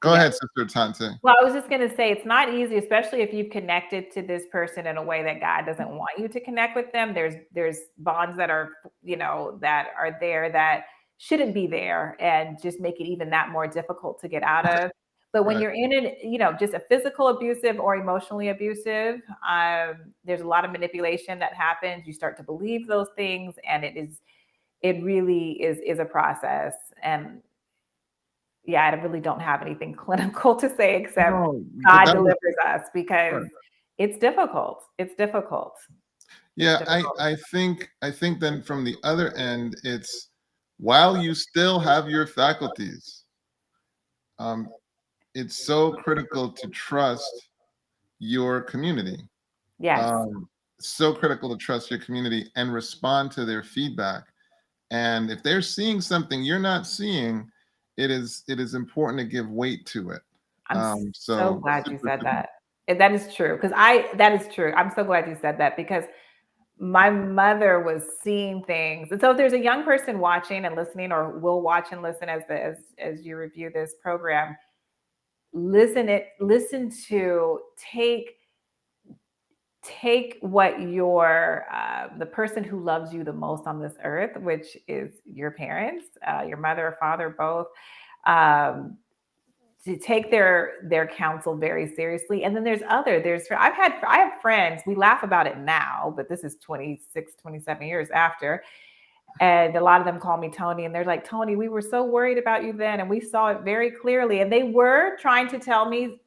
[SPEAKER 2] Go
[SPEAKER 1] yeah.
[SPEAKER 2] ahead, Sister Tante.
[SPEAKER 1] Well, I was just going to say it's not easy, especially if you've connected to this person in a way that God doesn't want you to connect with them. There's bonds that are, that are there that shouldn't be there, and just make it even that more difficult to get out of. But when
[SPEAKER 2] Right.
[SPEAKER 1] you're in it, just a physical abusive or emotionally abusive, there's a lot of manipulation that happens. You start to believe those things, and it really is a process. And yeah, I really don't have anything clinical to say except
[SPEAKER 2] No,
[SPEAKER 1] God
[SPEAKER 2] that was
[SPEAKER 1] delivers us, because
[SPEAKER 2] right.
[SPEAKER 1] it's difficult. It's difficult. It's
[SPEAKER 2] Yeah,
[SPEAKER 1] difficult.
[SPEAKER 2] I think then from the other end, it's while you still have your faculties, um, it's so critical to trust your community.
[SPEAKER 1] Yes.
[SPEAKER 2] Um, so critical to trust your community and respond to their feedback. And if they're seeing something you're not seeing, it is important to give weight to it.
[SPEAKER 1] I'm so
[SPEAKER 2] So
[SPEAKER 1] glad you
[SPEAKER 2] super,
[SPEAKER 1] said
[SPEAKER 2] super.
[SPEAKER 1] that. And that is true, because that is true. I'm so glad you said that, because my mother was seeing things. And so if there's a young person watching and listening, or will watch and listen as you review this program, listen to take what the person who loves you the most on this earth, which is your parents, your mother or father, both, um, to take their counsel very seriously. And then I have friends, we laugh about it now, but this is 26, 27 years after. And a lot of them call me Tony, and they're like, Tony, we were so worried about you then, and we saw it very clearly. And they were trying to tell me,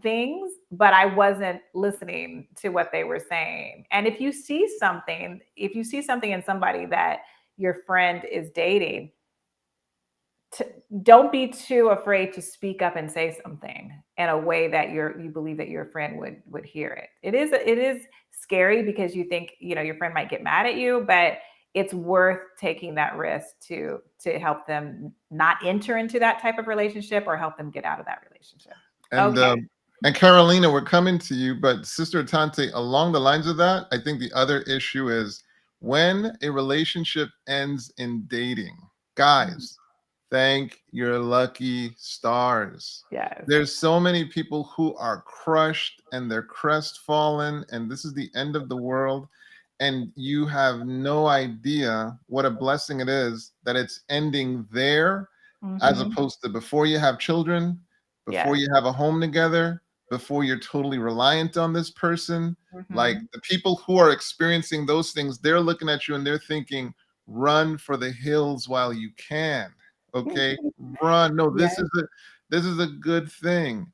[SPEAKER 1] things, but I wasn't listening to what they were saying. And if you see something in somebody that your friend is dating, to, don't be too afraid to speak up and say something in a way that you believe that your friend would hear it. It is scary, because you think, your friend might get mad at you, but it's worth taking that risk to help them not enter into that type of relationship, or help them get out of that relationship.
[SPEAKER 2] And
[SPEAKER 1] Okay.
[SPEAKER 2] and Carolina, we're coming to you, but Sister Tante, along the lines of that, I think the other issue is when a relationship ends in dating, guys, thank your lucky stars.
[SPEAKER 1] Yes.
[SPEAKER 2] There's so many people who are crushed and they're crestfallen, and this is the end of the world. And you have no idea what a blessing it is that it's ending there, as
[SPEAKER 1] Mhm.
[SPEAKER 2] opposed to before you have children, before
[SPEAKER 1] Yes.
[SPEAKER 2] you have a home together, before you're totally reliant on this person. Like
[SPEAKER 1] Mhm.
[SPEAKER 2] the people who are experiencing those things, they're looking at you and they're thinking, run for the hills while you can. Okay, run. No,
[SPEAKER 1] Yes.
[SPEAKER 2] this is a good thing.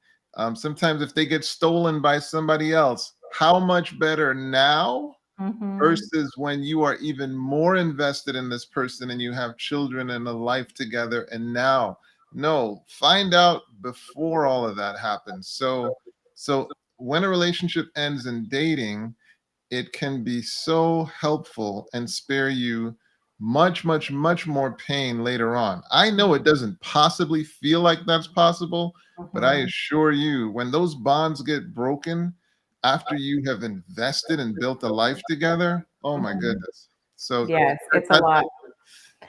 [SPEAKER 2] Sometimes if they get stolen by somebody else, how much better now
[SPEAKER 1] Mhm.
[SPEAKER 2] versus when you are even more invested in this person and you have children and a life together. And now, no, find out before all of that happens. So when a relationship ends in dating, it can be so helpful and spare you much, much, much more pain later on. I know it doesn't possibly feel like that's possible, but I
[SPEAKER 1] Mhm.
[SPEAKER 2] assure you, when those bonds get broken after you have invested and built a life together, oh my
[SPEAKER 1] Mhm.
[SPEAKER 2] goodness. So
[SPEAKER 1] Yes, it's a
[SPEAKER 2] that's
[SPEAKER 1] lot.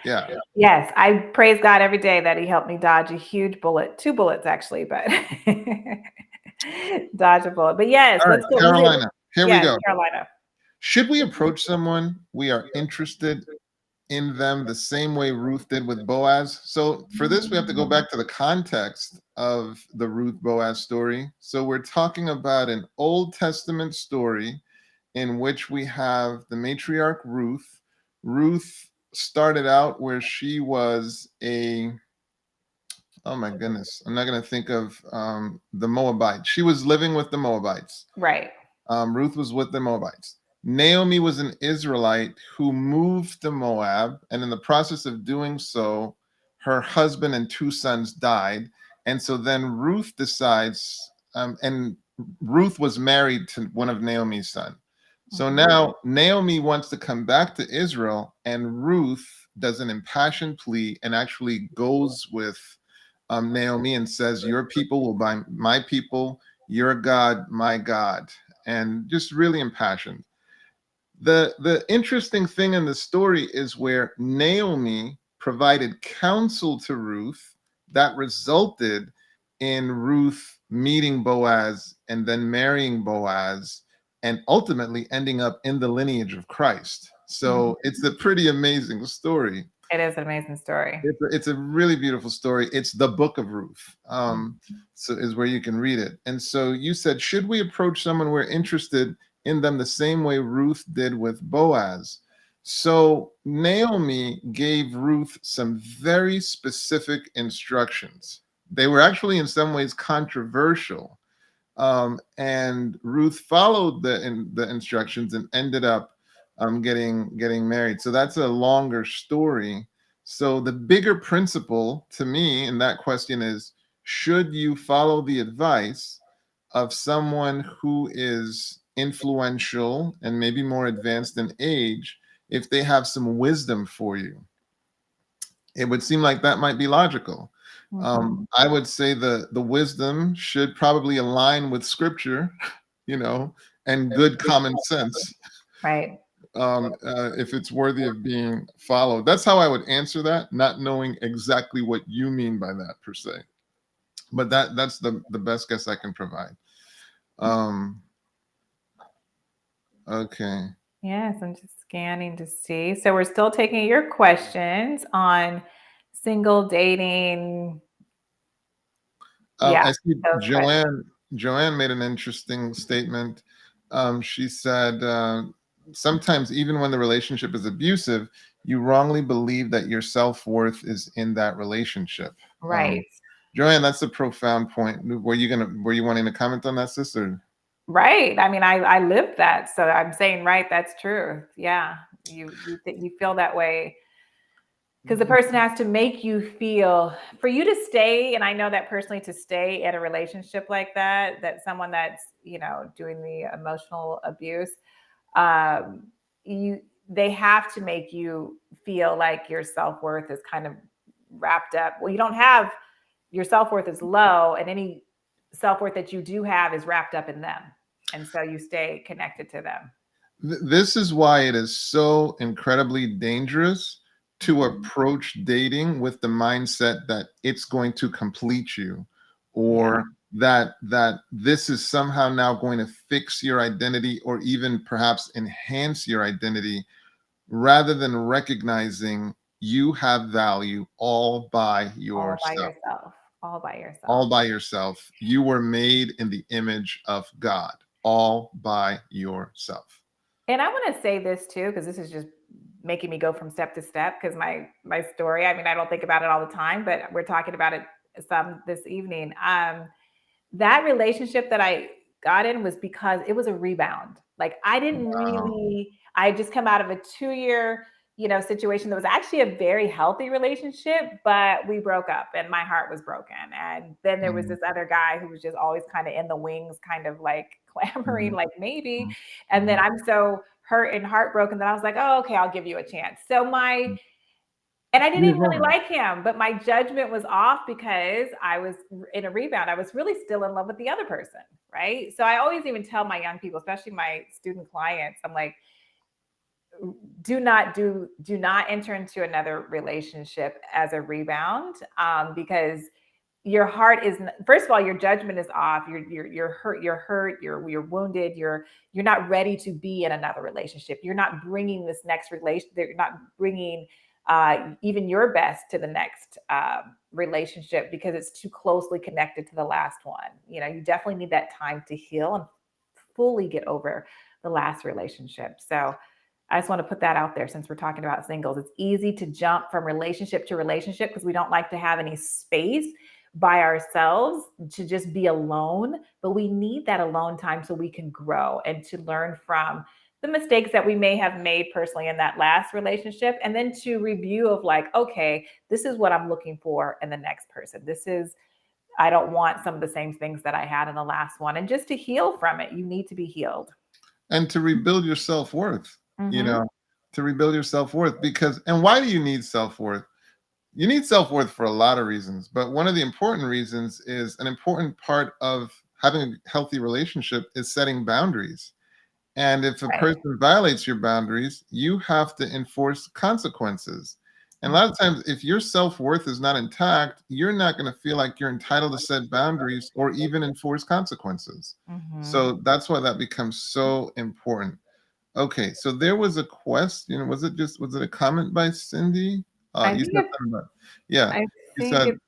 [SPEAKER 2] yeah.
[SPEAKER 1] Yes, I praise God every day that He helped me dodge a huge bullet, 2 bullets actually, but dodge a bullet. But yes,
[SPEAKER 2] All right,
[SPEAKER 1] let's go.
[SPEAKER 2] Carolina, here we
[SPEAKER 1] Yes,
[SPEAKER 2] go.
[SPEAKER 1] Carolina.
[SPEAKER 2] Should we approach someone we are interested in them the same way Ruth did with Boaz? So for this, we have to go back to the context of the Ruth Boaz story. So we're talking about an Old Testament story in which we have the matriarch Ruth. Ruth started out where she was oh my goodness, I'm not going to think of the Moabites. She was living with the Moabites.
[SPEAKER 1] Right.
[SPEAKER 2] Ruth was with the Moabites. Naomi was an Israelite who moved to Moab, and in the process of doing so, her husband and 2 sons died. And so then Ruth decides, and Ruth was married to one of Naomi's sons. So
[SPEAKER 1] Mhm.
[SPEAKER 2] now Naomi wants to come back to Israel, and Ruth does an impassioned plea and actually goes with Naomi and says, "Your people will buy my people, your God, my God," and just really impassioned. The interesting thing in the story is where Naomi provided counsel to Ruth that resulted in Ruth meeting Boaz and then marrying Boaz and ultimately ending up in the lineage of Christ. So it's a pretty amazing story.
[SPEAKER 1] It is an amazing story.
[SPEAKER 2] It's a really beautiful story. It's the book of Ruth. So is where you can read it. And so you said, should we approach someone we're interested in them the same way Ruth did with Boaz? So Naomi gave Ruth some very specific instructions. They were actually in some ways controversial. And Ruth followed the instructions and ended up getting married. So that's a longer story. So the bigger principle to me in that question is, should you follow the advice of someone who is influential and maybe more advanced in age if they have some wisdom for you? It would seem like that might be logical. I would say the wisdom should probably align with scripture, and good common sense.
[SPEAKER 1] Right.
[SPEAKER 2] If it's worthy of being followed. That's how I would answer that, not knowing exactly what you mean by that per se. But that's the best guess I can provide. Okay.
[SPEAKER 1] Yes, I'm just scanning to see. So we're still taking your questions on single dating.
[SPEAKER 2] I see Joanne made an interesting statement. She said, sometimes even when the relationship is abusive, you wrongly believe that your self-worth is in that relationship.
[SPEAKER 1] Right.
[SPEAKER 2] Joanne, that's a profound point. Were you wanting to comment on that, sister?
[SPEAKER 1] Right. I mean, I lived that. So I'm saying, right, that's true. Yeah. You feel that way because the person has to make you feel, for you to stay, and I know that personally, to stay in a relationship like that someone that's, doing the emotional abuse, they have to make you feel like your self-worth is kind of wrapped up. Well, you don't have, your self-worth is low, and any self-worth that you do have is wrapped up in them. And so you stay connected to them.
[SPEAKER 2] This is why it is so incredibly dangerous to approach dating with the mindset that it's going to complete you, or that this is somehow now going to fix your identity or even perhaps enhance your identity, rather than recognizing you have value all by yourself.
[SPEAKER 1] All by yourself.
[SPEAKER 2] All by yourself. You were made in the image of God, all by yourself.
[SPEAKER 1] And I want to say this too, because this is just making me go from step to step, because my story, I mean, I don't think about it all the time, but we're talking about it some this evening. That relationship that I got in was because it was a rebound. Like I just come out of a 2-year, situation that was actually a very healthy relationship, but we broke up and my heart was broken. And then there was this other guy who was just always kind of in the wings, kind of like clamoring, like maybe. And then I'm so hurt and heartbroken that I was like, oh, okay, I'll give you a chance. And I didn't even really like him, but my judgment was off because I was in a rebound. I was really still in love with the other person, right? So I always even tell my young people, especially my student clients, I'm like, do not enter into another relationship as a rebound, because your heart is, first of all, your judgment is off. You're hurt, you're wounded, you're not ready to be in another relationship. You're not bringing this next relationship. You're not bringing even your best to the next relationship, because it's too closely connected to the last one. You definitely need that time to heal and fully get over the last relationship. So I just want to put that out there, since we're talking about singles. It's easy to jump from relationship to relationship because we don't like to have any space by ourselves to just be alone, but we need that alone time so we can grow and to learn from the mistakes that we may have made personally in that last relationship, and then to review of like, okay, this is what I'm looking for in the next person. I don't want some of the same things that I had in the last one, and just to heal from it. You need to be healed.
[SPEAKER 2] And to rebuild your self-worth, to rebuild your self-worth, and why do you need self-worth? You need self-worth for a lot of reasons, but one of the important reasons is an important part of having a healthy relationship is setting boundaries. And if a
[SPEAKER 1] Right.
[SPEAKER 2] person violates your boundaries, you have to enforce consequences. And a
[SPEAKER 1] Mhm.
[SPEAKER 2] lot of times, if your self-worth is not intact, you're not going to feel like you're entitled to set boundaries or even enforce consequences.
[SPEAKER 1] Mhm.
[SPEAKER 2] So that's why that becomes so important. Okay, so there was a question. Was it a comment by Cindy?
[SPEAKER 1] I
[SPEAKER 2] You
[SPEAKER 1] think
[SPEAKER 2] said
[SPEAKER 1] it's
[SPEAKER 2] something about, yeah,
[SPEAKER 1] I
[SPEAKER 2] you
[SPEAKER 1] think
[SPEAKER 2] said,
[SPEAKER 1] it's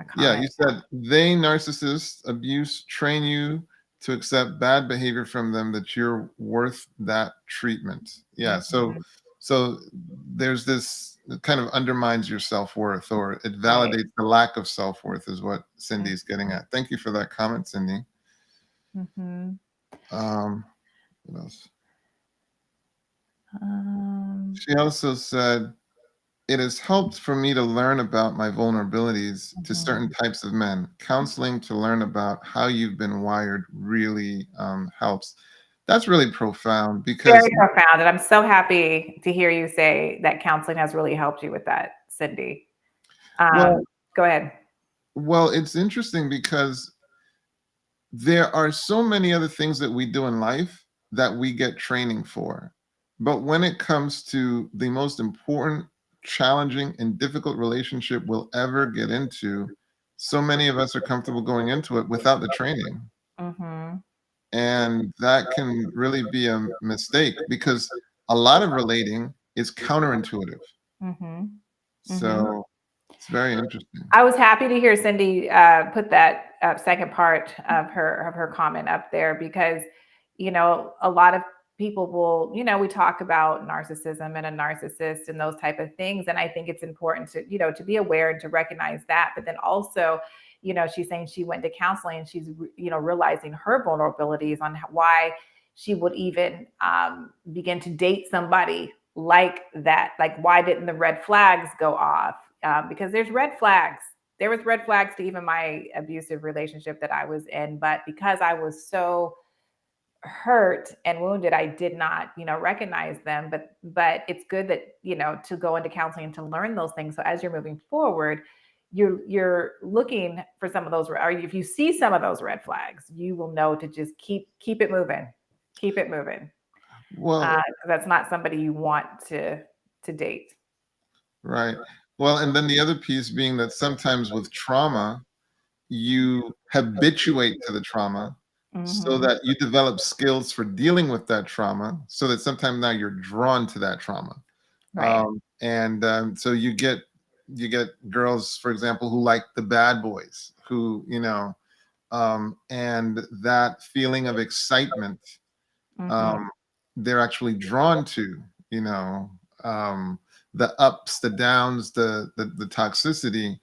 [SPEAKER 1] a
[SPEAKER 2] yeah,
[SPEAKER 1] comment.
[SPEAKER 2] you said they narcissists abuse train you to accept bad behavior from them that you're worth that treatment. Yeah, so
[SPEAKER 1] Mhm.
[SPEAKER 2] so there's this it kind of undermines your self-worth, or it
[SPEAKER 1] Right.
[SPEAKER 2] validates the lack of self-worth is what Cindy's getting
[SPEAKER 1] Mhm.
[SPEAKER 2] at. Thank you for that comment, Cindy.
[SPEAKER 1] Mhm.
[SPEAKER 2] Um, what else?
[SPEAKER 1] Um,
[SPEAKER 2] She also said it has helped for me to learn about my vulnerabilities to certain
[SPEAKER 1] mhm.
[SPEAKER 2] types of men. Counseling to learn about how you've been wired really helps. That's really profound because,
[SPEAKER 1] Very profound, and I'm so happy to hear you say that counseling has really helped you with that, Cindy.
[SPEAKER 2] well,
[SPEAKER 1] Go ahead.
[SPEAKER 2] it's interesting because there are so many other things that we do in life that we get training for. But when it comes to the most important, challenging, and difficult relationship we'll ever get into, so many of us are comfortable going into it without the training.
[SPEAKER 1] Mhm.
[SPEAKER 2] And that can really be a mistake because a lot of relating is counterintuitive.
[SPEAKER 1] Mhm. Mhm.
[SPEAKER 2] So it's very interesting.
[SPEAKER 1] I was happy to hear Cindy put that second part of her comment up there because, a lot of people will, we talk about narcissism and a narcissist and those type of things, and I think it's important to, to be aware and to recognize that. But then also, she's saying she went to counseling and she's, realizing her vulnerabilities on why she would even begin to date somebody like that. Like, why didn't the red flags go off? Because there's red flags. There was red flags to even my abusive relationship that I was in, but because I was so hurt and wounded, I did not, recognize them. But it's good that, to go into counseling and to learn those things. So as you're moving forward, you're looking for some of those, or if you see some of those red flags, you will know to just keep it moving, keep it moving.
[SPEAKER 2] Well,
[SPEAKER 1] 'Cause that's not somebody you want to date.
[SPEAKER 2] right. Well, and then the other piece being that sometimes with trauma, you habituate to the trauma so
[SPEAKER 1] Hmm.
[SPEAKER 2] that you develop skills for dealing with that trauma so that sometimes now you're drawn to that trauma.
[SPEAKER 1] Right.
[SPEAKER 2] So you get girls, for example, who like the bad boys, who, and that feeling of excitement,
[SPEAKER 1] Hmm.
[SPEAKER 2] um, they're actually drawn to, you know, um, the ups, the downs, the toxicity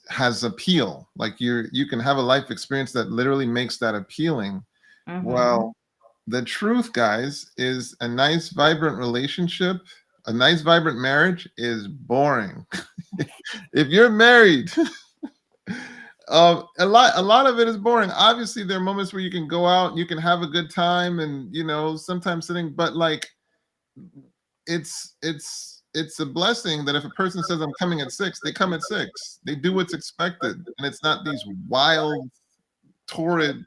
[SPEAKER 2] has appeal. Like you can have a life experience that literally makes that appealing.
[SPEAKER 1] Hmm.
[SPEAKER 2] Well, the truth, guys, is a nice, vibrant relationship, a nice, vibrant marriage is boring. If you're married, a lot of it is boring. Obviously, there are moments where you can go out, you can have a good time, and sometimes sitting. But like, it's a blessing that if a person says I'm coming at 6, they come at 6. They do what's expected, and it's not these wild, torrid,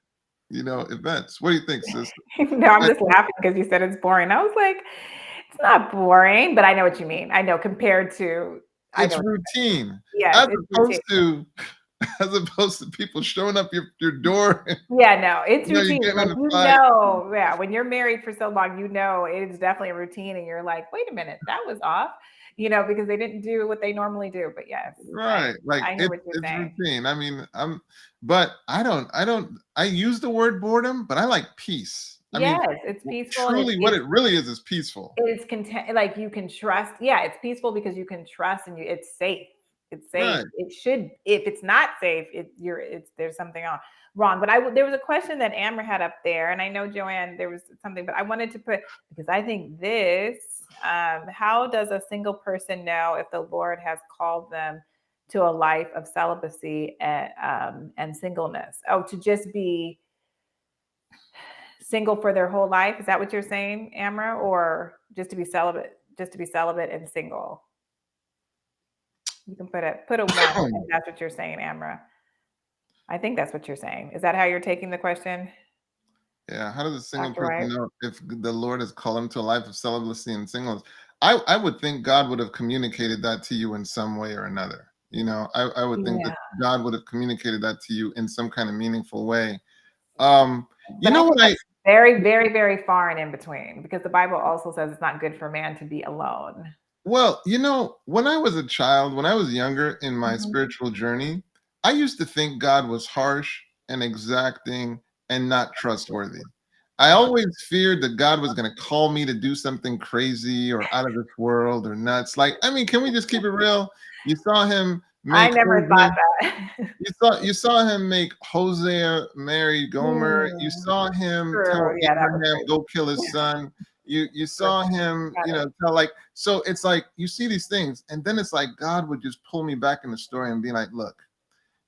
[SPEAKER 2] events. What do you think, sis?
[SPEAKER 1] No, I'm just laughing because you said it's boring. I was like, it's not boring, but I know what you mean. I know compared to, I
[SPEAKER 2] It's
[SPEAKER 1] know,
[SPEAKER 2] routine,
[SPEAKER 1] yes,
[SPEAKER 2] as
[SPEAKER 1] it's routine.
[SPEAKER 2] opposed to people showing up your door.
[SPEAKER 1] Yeah, no, it's
[SPEAKER 2] You're
[SPEAKER 1] routine.
[SPEAKER 2] getting
[SPEAKER 1] Like,
[SPEAKER 2] in a fight.
[SPEAKER 1] yeah, when you're married for so long, it's definitely a routine, and you're like, wait a minute, that was off, because they didn't do what they normally do. But yes,
[SPEAKER 2] Right. Like
[SPEAKER 1] I hear
[SPEAKER 2] it's
[SPEAKER 1] what you're
[SPEAKER 2] it's
[SPEAKER 1] saying.
[SPEAKER 2] routine. I mean, but I use the word boredom, but I like peace. I mean,
[SPEAKER 1] Yes, it's peaceful and
[SPEAKER 2] truly what it really is peaceful.
[SPEAKER 1] it's content, like you can trust. Yeah, it's peaceful because you can trust and it's safe. It's safe.
[SPEAKER 2] Right.
[SPEAKER 1] It should, if it's not safe, there's something wrong. But there was a question that Amber had up there, and I know Joanne, there was something, but I wanted to put, because I think how does a single person know if the Lord has called them to a life of celibacy and singleness? Oh, to just be single for their whole life? Is that what you're saying, Amra? Or just to be celibate and single? You can put a one if that's what you're saying, Amra. I think that's what you're saying. Is that how you're taking the question,
[SPEAKER 2] Yeah, how does a single
[SPEAKER 1] Dr.
[SPEAKER 2] person
[SPEAKER 1] White?
[SPEAKER 2] know if the Lord has called him to a life of celibacy and singleness? I would think God would have communicated that to you in some way or another. I would think that
[SPEAKER 1] Yeah,
[SPEAKER 2] God would have communicated that to you in some kind of meaningful way. Um, you
[SPEAKER 1] but I
[SPEAKER 2] know
[SPEAKER 1] think
[SPEAKER 2] what I
[SPEAKER 1] that's very, very, very far and in between because the Bible also says it's not good for man to be alone.
[SPEAKER 2] Well, when I was a child, when I was younger in my
[SPEAKER 1] Mhm.
[SPEAKER 2] spiritual journey, I used to think God was harsh and exacting and not trustworthy. I
[SPEAKER 1] Mm.
[SPEAKER 2] always feared that God was going to call me to do something crazy or out of this world or nuts. Like, I mean, can we just keep it real? You saw him
[SPEAKER 1] I
[SPEAKER 2] make
[SPEAKER 1] never thought
[SPEAKER 2] Hosea,
[SPEAKER 1] that.
[SPEAKER 2] you saw him make Hosea marry Gomer. You
[SPEAKER 1] Mm,
[SPEAKER 2] saw him tell
[SPEAKER 1] true. Yeah, that was
[SPEAKER 2] Abraham
[SPEAKER 1] crazy.
[SPEAKER 2] go kill his son. You
[SPEAKER 1] True.
[SPEAKER 2] saw him,
[SPEAKER 1] Got it.
[SPEAKER 2] tell like so. It's like you see these things, and then it's like God would just pull me back in the story and be like, "Look,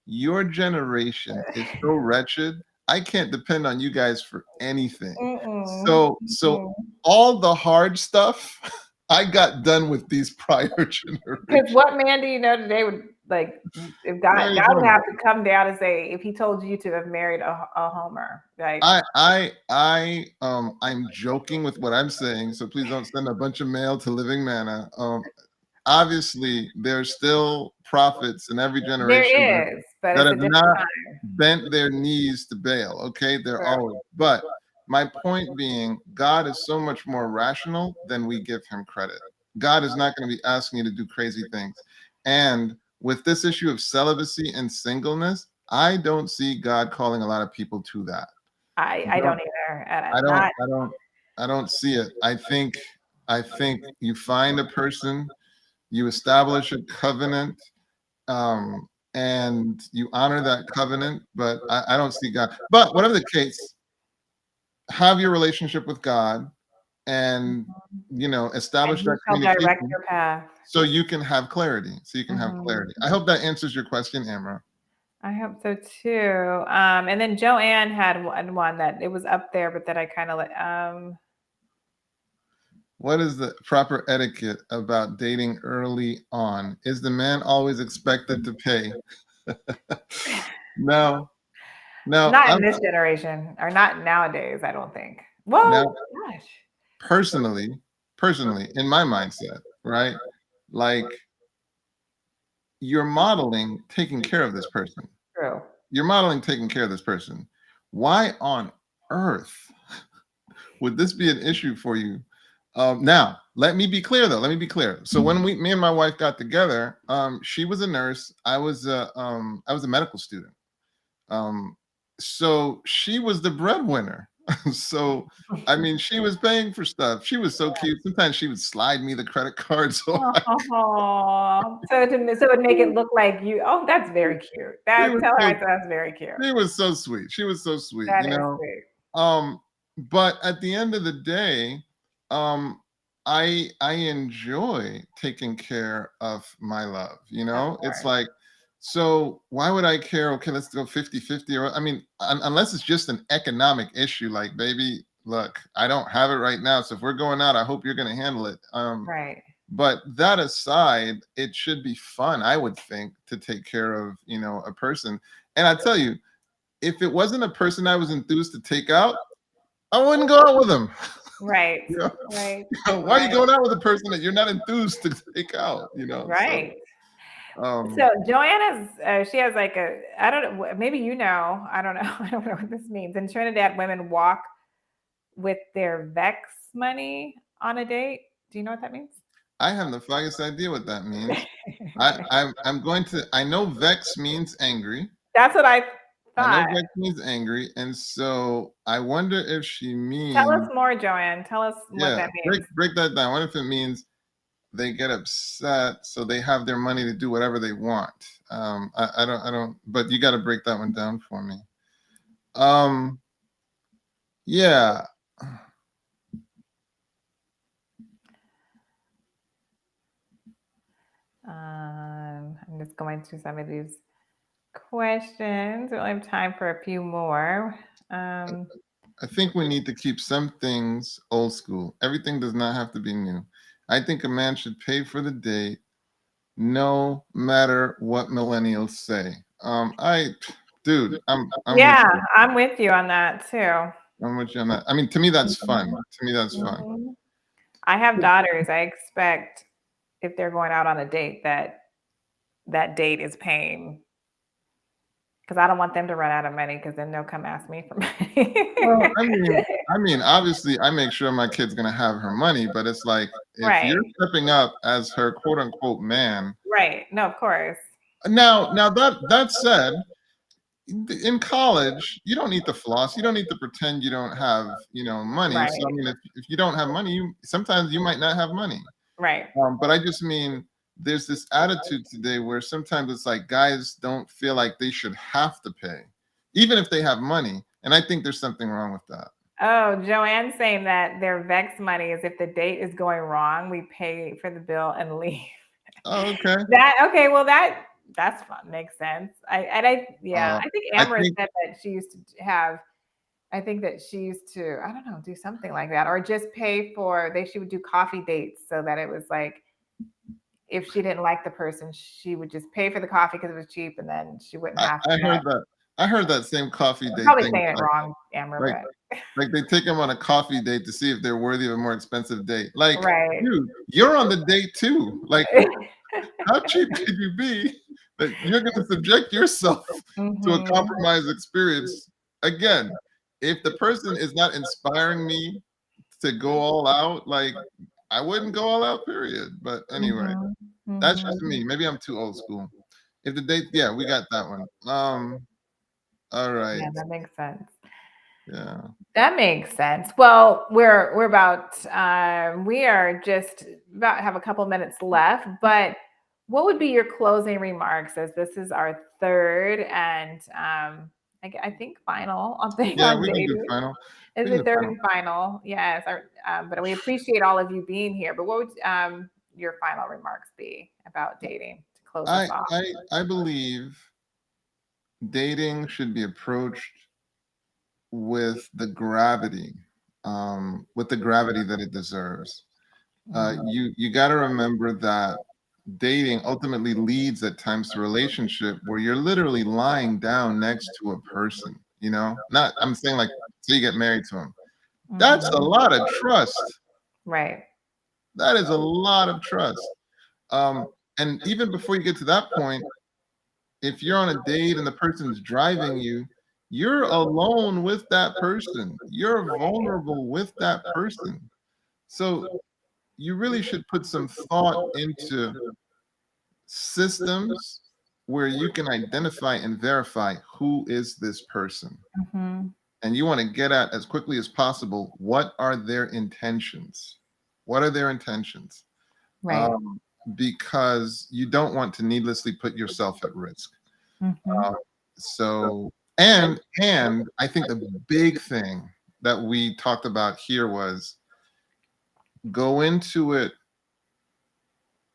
[SPEAKER 2] your generation is so wretched. I can't depend on you guys for anything.
[SPEAKER 1] Mm-mm,
[SPEAKER 2] So
[SPEAKER 1] mm-mm.
[SPEAKER 2] all the hard stuff, I got done with these prior
[SPEAKER 1] Because
[SPEAKER 2] generations."
[SPEAKER 1] what man do you know today would like if
[SPEAKER 2] There you
[SPEAKER 1] God would
[SPEAKER 2] go.
[SPEAKER 1] have to come down and say if he told you to have married a Homer, like
[SPEAKER 2] I'm joking with what I'm saying, so please don't send a bunch of mail to Living Manna. Obviously, there's still prophets in every
[SPEAKER 1] there
[SPEAKER 2] generation that
[SPEAKER 1] is, but
[SPEAKER 2] that
[SPEAKER 1] it's a
[SPEAKER 2] have
[SPEAKER 1] different
[SPEAKER 2] not
[SPEAKER 1] time.
[SPEAKER 2] bent their knees to Baal. Okay, they're
[SPEAKER 1] True.
[SPEAKER 2] always. But my point being, God is so much more rational than we give him credit. God is not going to be asking you to do crazy things. And with this issue of celibacy and singleness, I don't see God calling a lot of people to that.
[SPEAKER 1] I don't either.
[SPEAKER 2] I
[SPEAKER 1] And
[SPEAKER 2] don't
[SPEAKER 1] not
[SPEAKER 2] I don't I don't see it. I think you find a person, you establish a covenant, and you honor that covenant, but I don't see God. But whatever the case, have your relationship with God and
[SPEAKER 1] and
[SPEAKER 2] establish
[SPEAKER 1] he
[SPEAKER 2] that
[SPEAKER 1] shall direct
[SPEAKER 2] communication
[SPEAKER 1] your path.
[SPEAKER 2] so you can have clarity. So you can have
[SPEAKER 1] Mhm.
[SPEAKER 2] clarity. I hope that answers your question, Amra.
[SPEAKER 1] I hope so too. And then Joanne had one that it was up there, but that I kind of like.
[SPEAKER 2] What is the proper etiquette about dating early on? Is the man always expected to pay? No, no.
[SPEAKER 1] Not in
[SPEAKER 2] I'm
[SPEAKER 1] this generation, or not nowadays, I don't think. Well,
[SPEAKER 2] now
[SPEAKER 1] gosh,
[SPEAKER 2] personally, personally, in my mindset, right? Like you're modeling taking care of this person.
[SPEAKER 1] true.
[SPEAKER 2] You're modeling taking care of this person. Why on earth would this be an issue for you? Now, let me be clear though. Let me be clear. So when me and my wife got together, she was a nurse. I was a medical student. Um, so she was the breadwinner. So I mean, she was paying for stuff. She was so cute. Sometimes she would slide me the credit card. So
[SPEAKER 1] Oh, so it make it look like you. Oh, that's very cute.
[SPEAKER 2] she
[SPEAKER 1] That
[SPEAKER 2] was
[SPEAKER 1] tell her
[SPEAKER 2] so
[SPEAKER 1] I said that's very cute.
[SPEAKER 2] she was so sweet. She was so sweet.
[SPEAKER 1] That is sweet.
[SPEAKER 2] Um, but at the end of the day, um, I enjoy taking care of my love.
[SPEAKER 1] Of
[SPEAKER 2] It's
[SPEAKER 1] course.
[SPEAKER 2] like, so why would I care? Okay, let's go 50-50. Or I mean, unless it's just an economic issue, like, baby, look, I don't have it right now. So if we're going out, I hope you're gonna handle it.
[SPEAKER 1] Right.
[SPEAKER 2] But that aside, it should be fun, I would think, to take care of, a person. And I tell you, if it wasn't a person I was enthused to take out, I wouldn't go out with them.
[SPEAKER 1] Right.
[SPEAKER 2] You know,
[SPEAKER 1] Right.
[SPEAKER 2] why are you
[SPEAKER 1] Right.
[SPEAKER 2] going out with a person that you're not enthused to take out? So
[SPEAKER 1] Right.
[SPEAKER 2] um,
[SPEAKER 1] So Joanna's, she has like I don't know, maybe I don't know, I don't know what this means. In Trinidad, women walk with their Vex money on a date. Do you know what that means?
[SPEAKER 2] I have the foggiest idea what that means. I'm going to. I know vex means angry.
[SPEAKER 1] That's what I
[SPEAKER 2] I know
[SPEAKER 1] thought.
[SPEAKER 2] vex means angry, and so I wonder if she
[SPEAKER 1] Tell us
[SPEAKER 2] means.
[SPEAKER 1] more, Joanne. Tell us what
[SPEAKER 2] Yeah,
[SPEAKER 1] that
[SPEAKER 2] break
[SPEAKER 1] means.
[SPEAKER 2] break that down. What if it means they get upset, so they have their money to do whatever they want? I don't. But you got to break that one down for me. Um, yeah.
[SPEAKER 1] I'm just going through some of these questions. We only have time for a few more.
[SPEAKER 2] I think we need to keep some things old school. Everything does not have to be new. I think a man should pay for the date no matter what millennials say. Dude, I'm with
[SPEAKER 1] Yeah,
[SPEAKER 2] you.
[SPEAKER 1] I'm with you on that too.
[SPEAKER 2] I'm with you on that. I mean, to me, that's fun.
[SPEAKER 1] Mhm.
[SPEAKER 2] To me, that's fun.
[SPEAKER 1] Mhm. I have daughters. I expect if they're going out on a date that that date is paying because I don't want them to run out of money because then they'll come ask me for
[SPEAKER 2] Well,
[SPEAKER 1] money.
[SPEAKER 2] obviously, I make sure my kid's gonna have her money, but it's like if
[SPEAKER 1] Right.
[SPEAKER 2] you're stepping up as her quote unquote man.
[SPEAKER 1] Right. No, of course.
[SPEAKER 2] Now that said, in college, you don't need to floss. You don't need to pretend you don't have, money. So I
[SPEAKER 1] Right.
[SPEAKER 2] mean, if you don't have money, sometimes you might not have money.
[SPEAKER 1] Right.
[SPEAKER 2] But I just mean there's this attitude today where sometimes it's like guys don't feel like they should have to pay, even if they have money. And I think there's something wrong with that.
[SPEAKER 1] Oh, Joanne's saying that their vex money is if the date is going wrong, we pay for the bill and leave.
[SPEAKER 2] Oh, okay.
[SPEAKER 1] That okay, well that's fun. Makes sense. Yeah,
[SPEAKER 2] Uh,
[SPEAKER 1] I think
[SPEAKER 2] I
[SPEAKER 1] Amber
[SPEAKER 2] think
[SPEAKER 1] said that she used to have I think that she used to, I don't know, do something like that, or just pay for she would do coffee dates so that it was like if she didn't like the person, she would just pay for the coffee because it was cheap, and then she wouldn't
[SPEAKER 2] I,
[SPEAKER 1] have
[SPEAKER 2] I
[SPEAKER 1] to.
[SPEAKER 2] heard that. I heard that same coffee
[SPEAKER 1] I'm
[SPEAKER 2] date
[SPEAKER 1] probably
[SPEAKER 2] thing.
[SPEAKER 1] saying it wrong, Amber,
[SPEAKER 2] Like, like they take them on a coffee date to see if they're worthy of a more expensive date. Like,
[SPEAKER 1] but right.
[SPEAKER 2] dude, you're on the date too. Like, how cheap could you be that you're going to subject yourself to a
[SPEAKER 1] Mhm.
[SPEAKER 2] compromised experience? Again, if the person is not inspiring me to go all out, like I wouldn't go all out, period. But anyway,
[SPEAKER 1] Mhm.
[SPEAKER 2] that's just
[SPEAKER 1] Mhm.
[SPEAKER 2] me. Maybe I'm too old school. If the date, yeah, we got that one. All right.
[SPEAKER 1] Yeah, that makes sense.
[SPEAKER 2] Yeah.
[SPEAKER 1] That makes sense. Well, we're about we are just about have a couple minutes left, but what would be your closing remarks as this is our third and I think final on thing
[SPEAKER 2] Yeah,
[SPEAKER 1] on
[SPEAKER 2] we can do
[SPEAKER 1] dating?
[SPEAKER 2] final.
[SPEAKER 1] Is
[SPEAKER 2] We can
[SPEAKER 1] the
[SPEAKER 2] do
[SPEAKER 1] third
[SPEAKER 2] final.
[SPEAKER 1] and final? Yes. But we appreciate all of you being here. But what would your final remarks be about dating to close us
[SPEAKER 2] I
[SPEAKER 1] off?
[SPEAKER 2] I I believe dating should be approached with the gravity, that it deserves.
[SPEAKER 1] Mhm.
[SPEAKER 2] You got to remember that dating ultimately leads at times to relationship where you're literally lying down next to a person. Not I'm saying like so you get married to him. That's a
[SPEAKER 1] Mhm.
[SPEAKER 2] lot of trust.
[SPEAKER 1] Right.
[SPEAKER 2] That is a lot of trust. Um, and even before you get to that point, if you're on a date and the person's driving you, you're alone with that person. You're vulnerable with that person. So you really should put some thought into systems where you can identify and verify who is this person.
[SPEAKER 1] Mhm.
[SPEAKER 2] And you want to get at as quickly as possible what are their intentions? What are their intentions?
[SPEAKER 1] Right.
[SPEAKER 2] Um, because you don't want to needlessly put yourself at risk.
[SPEAKER 1] Mhm.
[SPEAKER 2] Uh, so, and I think the big thing that we talked about here was go into it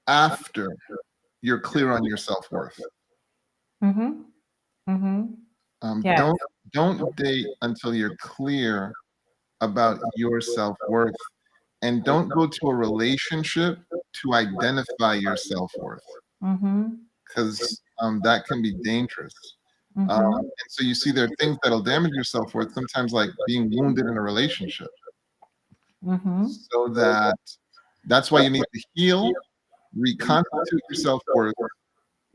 [SPEAKER 2] after you're clear on your self-worth.
[SPEAKER 1] Mhm. Mhm.
[SPEAKER 2] Um,
[SPEAKER 1] Yes.
[SPEAKER 2] don't don't date until you're clear about your self-worth, and don't go to a relationship to identify your self-worth
[SPEAKER 1] Mhm.
[SPEAKER 2] because that can be dangerous.
[SPEAKER 1] Mhm.
[SPEAKER 2] And so you see, there are things that'll damage your self-worth, sometimes like being wounded in a relationship.
[SPEAKER 1] Mhm.
[SPEAKER 2] So that's why you need to heal, reconstitute your self-worth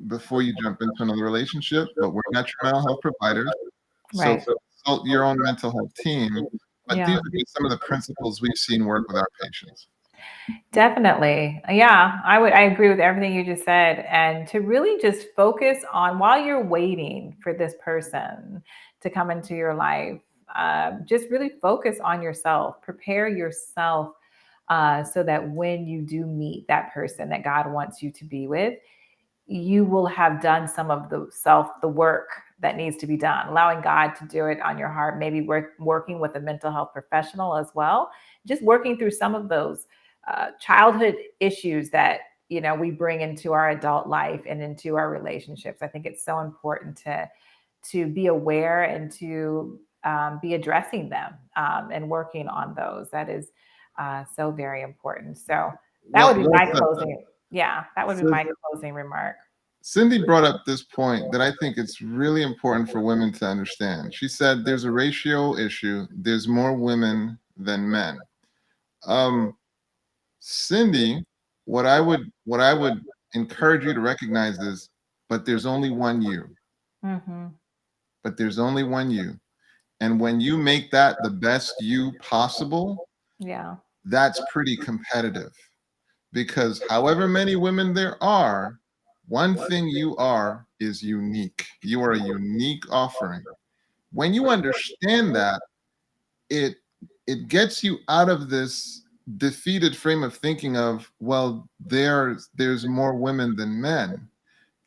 [SPEAKER 2] before you jump into another relationship. But we're not your mental health providers, so
[SPEAKER 1] Right.
[SPEAKER 2] consult your own mental health team. But these
[SPEAKER 1] Yeah.
[SPEAKER 2] are just some of the principles we've seen work with our patients.
[SPEAKER 1] Definitely. Yeah, I agree with everything you just said. And to really just focus on while you're waiting for this person to come into your life, just really focus on yourself, prepare yourself so that when you do meet that person that God wants you to be with, you will have done some of the work that needs to be done, allowing God to do it on your heart, maybe working with a mental health professional as well, just working through some of those childhood issues that we bring into our adult life and into our relationships. I think it's so important to be aware and to be addressing them and working on those. That is so very important. So that would
[SPEAKER 2] Well,
[SPEAKER 1] be
[SPEAKER 2] well
[SPEAKER 1] my
[SPEAKER 2] said.
[SPEAKER 1] closing. Yeah, that would be
[SPEAKER 2] So
[SPEAKER 1] my closing remark.
[SPEAKER 2] Cindy brought up this point that I think it's really important for women to understand. She said there's a ratio issue. There's more women than men. Um, Cindy, what I would encourage you to recognize is, but there's only one you.
[SPEAKER 1] Hmm.
[SPEAKER 2] But there's only one you. And when you make that the best you possible,
[SPEAKER 1] Yeah.
[SPEAKER 2] that's pretty competitive. Because however many women there are, one thing you are is unique. You are a unique offering. When you understand that, it it gets you out of this defeated frame of thinking of, well, there's more women than men.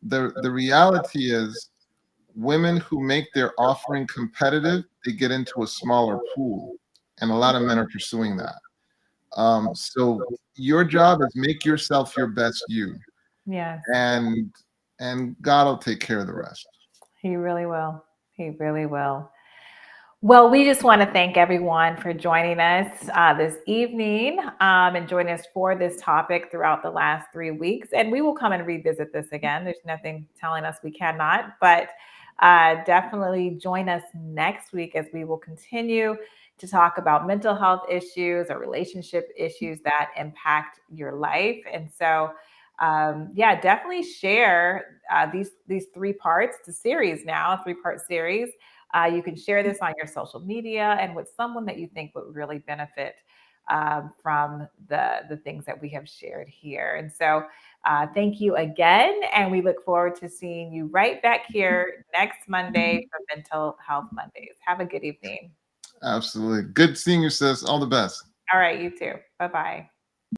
[SPEAKER 2] The reality is women who make their offering competitive, they get into a smaller pool. And a lot of men are pursuing that. So your job is make yourself your best you,
[SPEAKER 1] Yes.
[SPEAKER 2] and God will take care of the rest.
[SPEAKER 1] He really will. He really will. Well, we just want to thank everyone for joining us this evening and joining us for this topic throughout the last 3 weeks. And we will come and revisit this again. There's nothing telling us we cannot, but definitely join us next week as we will continue to talk about mental health issues or relationship issues that impact your life. And so, yeah, definitely share these 3 parts. It's a series now, a 3-part series. You can share this on your social media and with someone that you think would really benefit from the things that we have shared here. And so, thank you again, and we look forward to seeing you right back here next Monday for Mental Health Mondays. Have a good evening.
[SPEAKER 2] Absolutely. Good seeing you, sis. All the best.
[SPEAKER 1] All right, you too. Bye bye.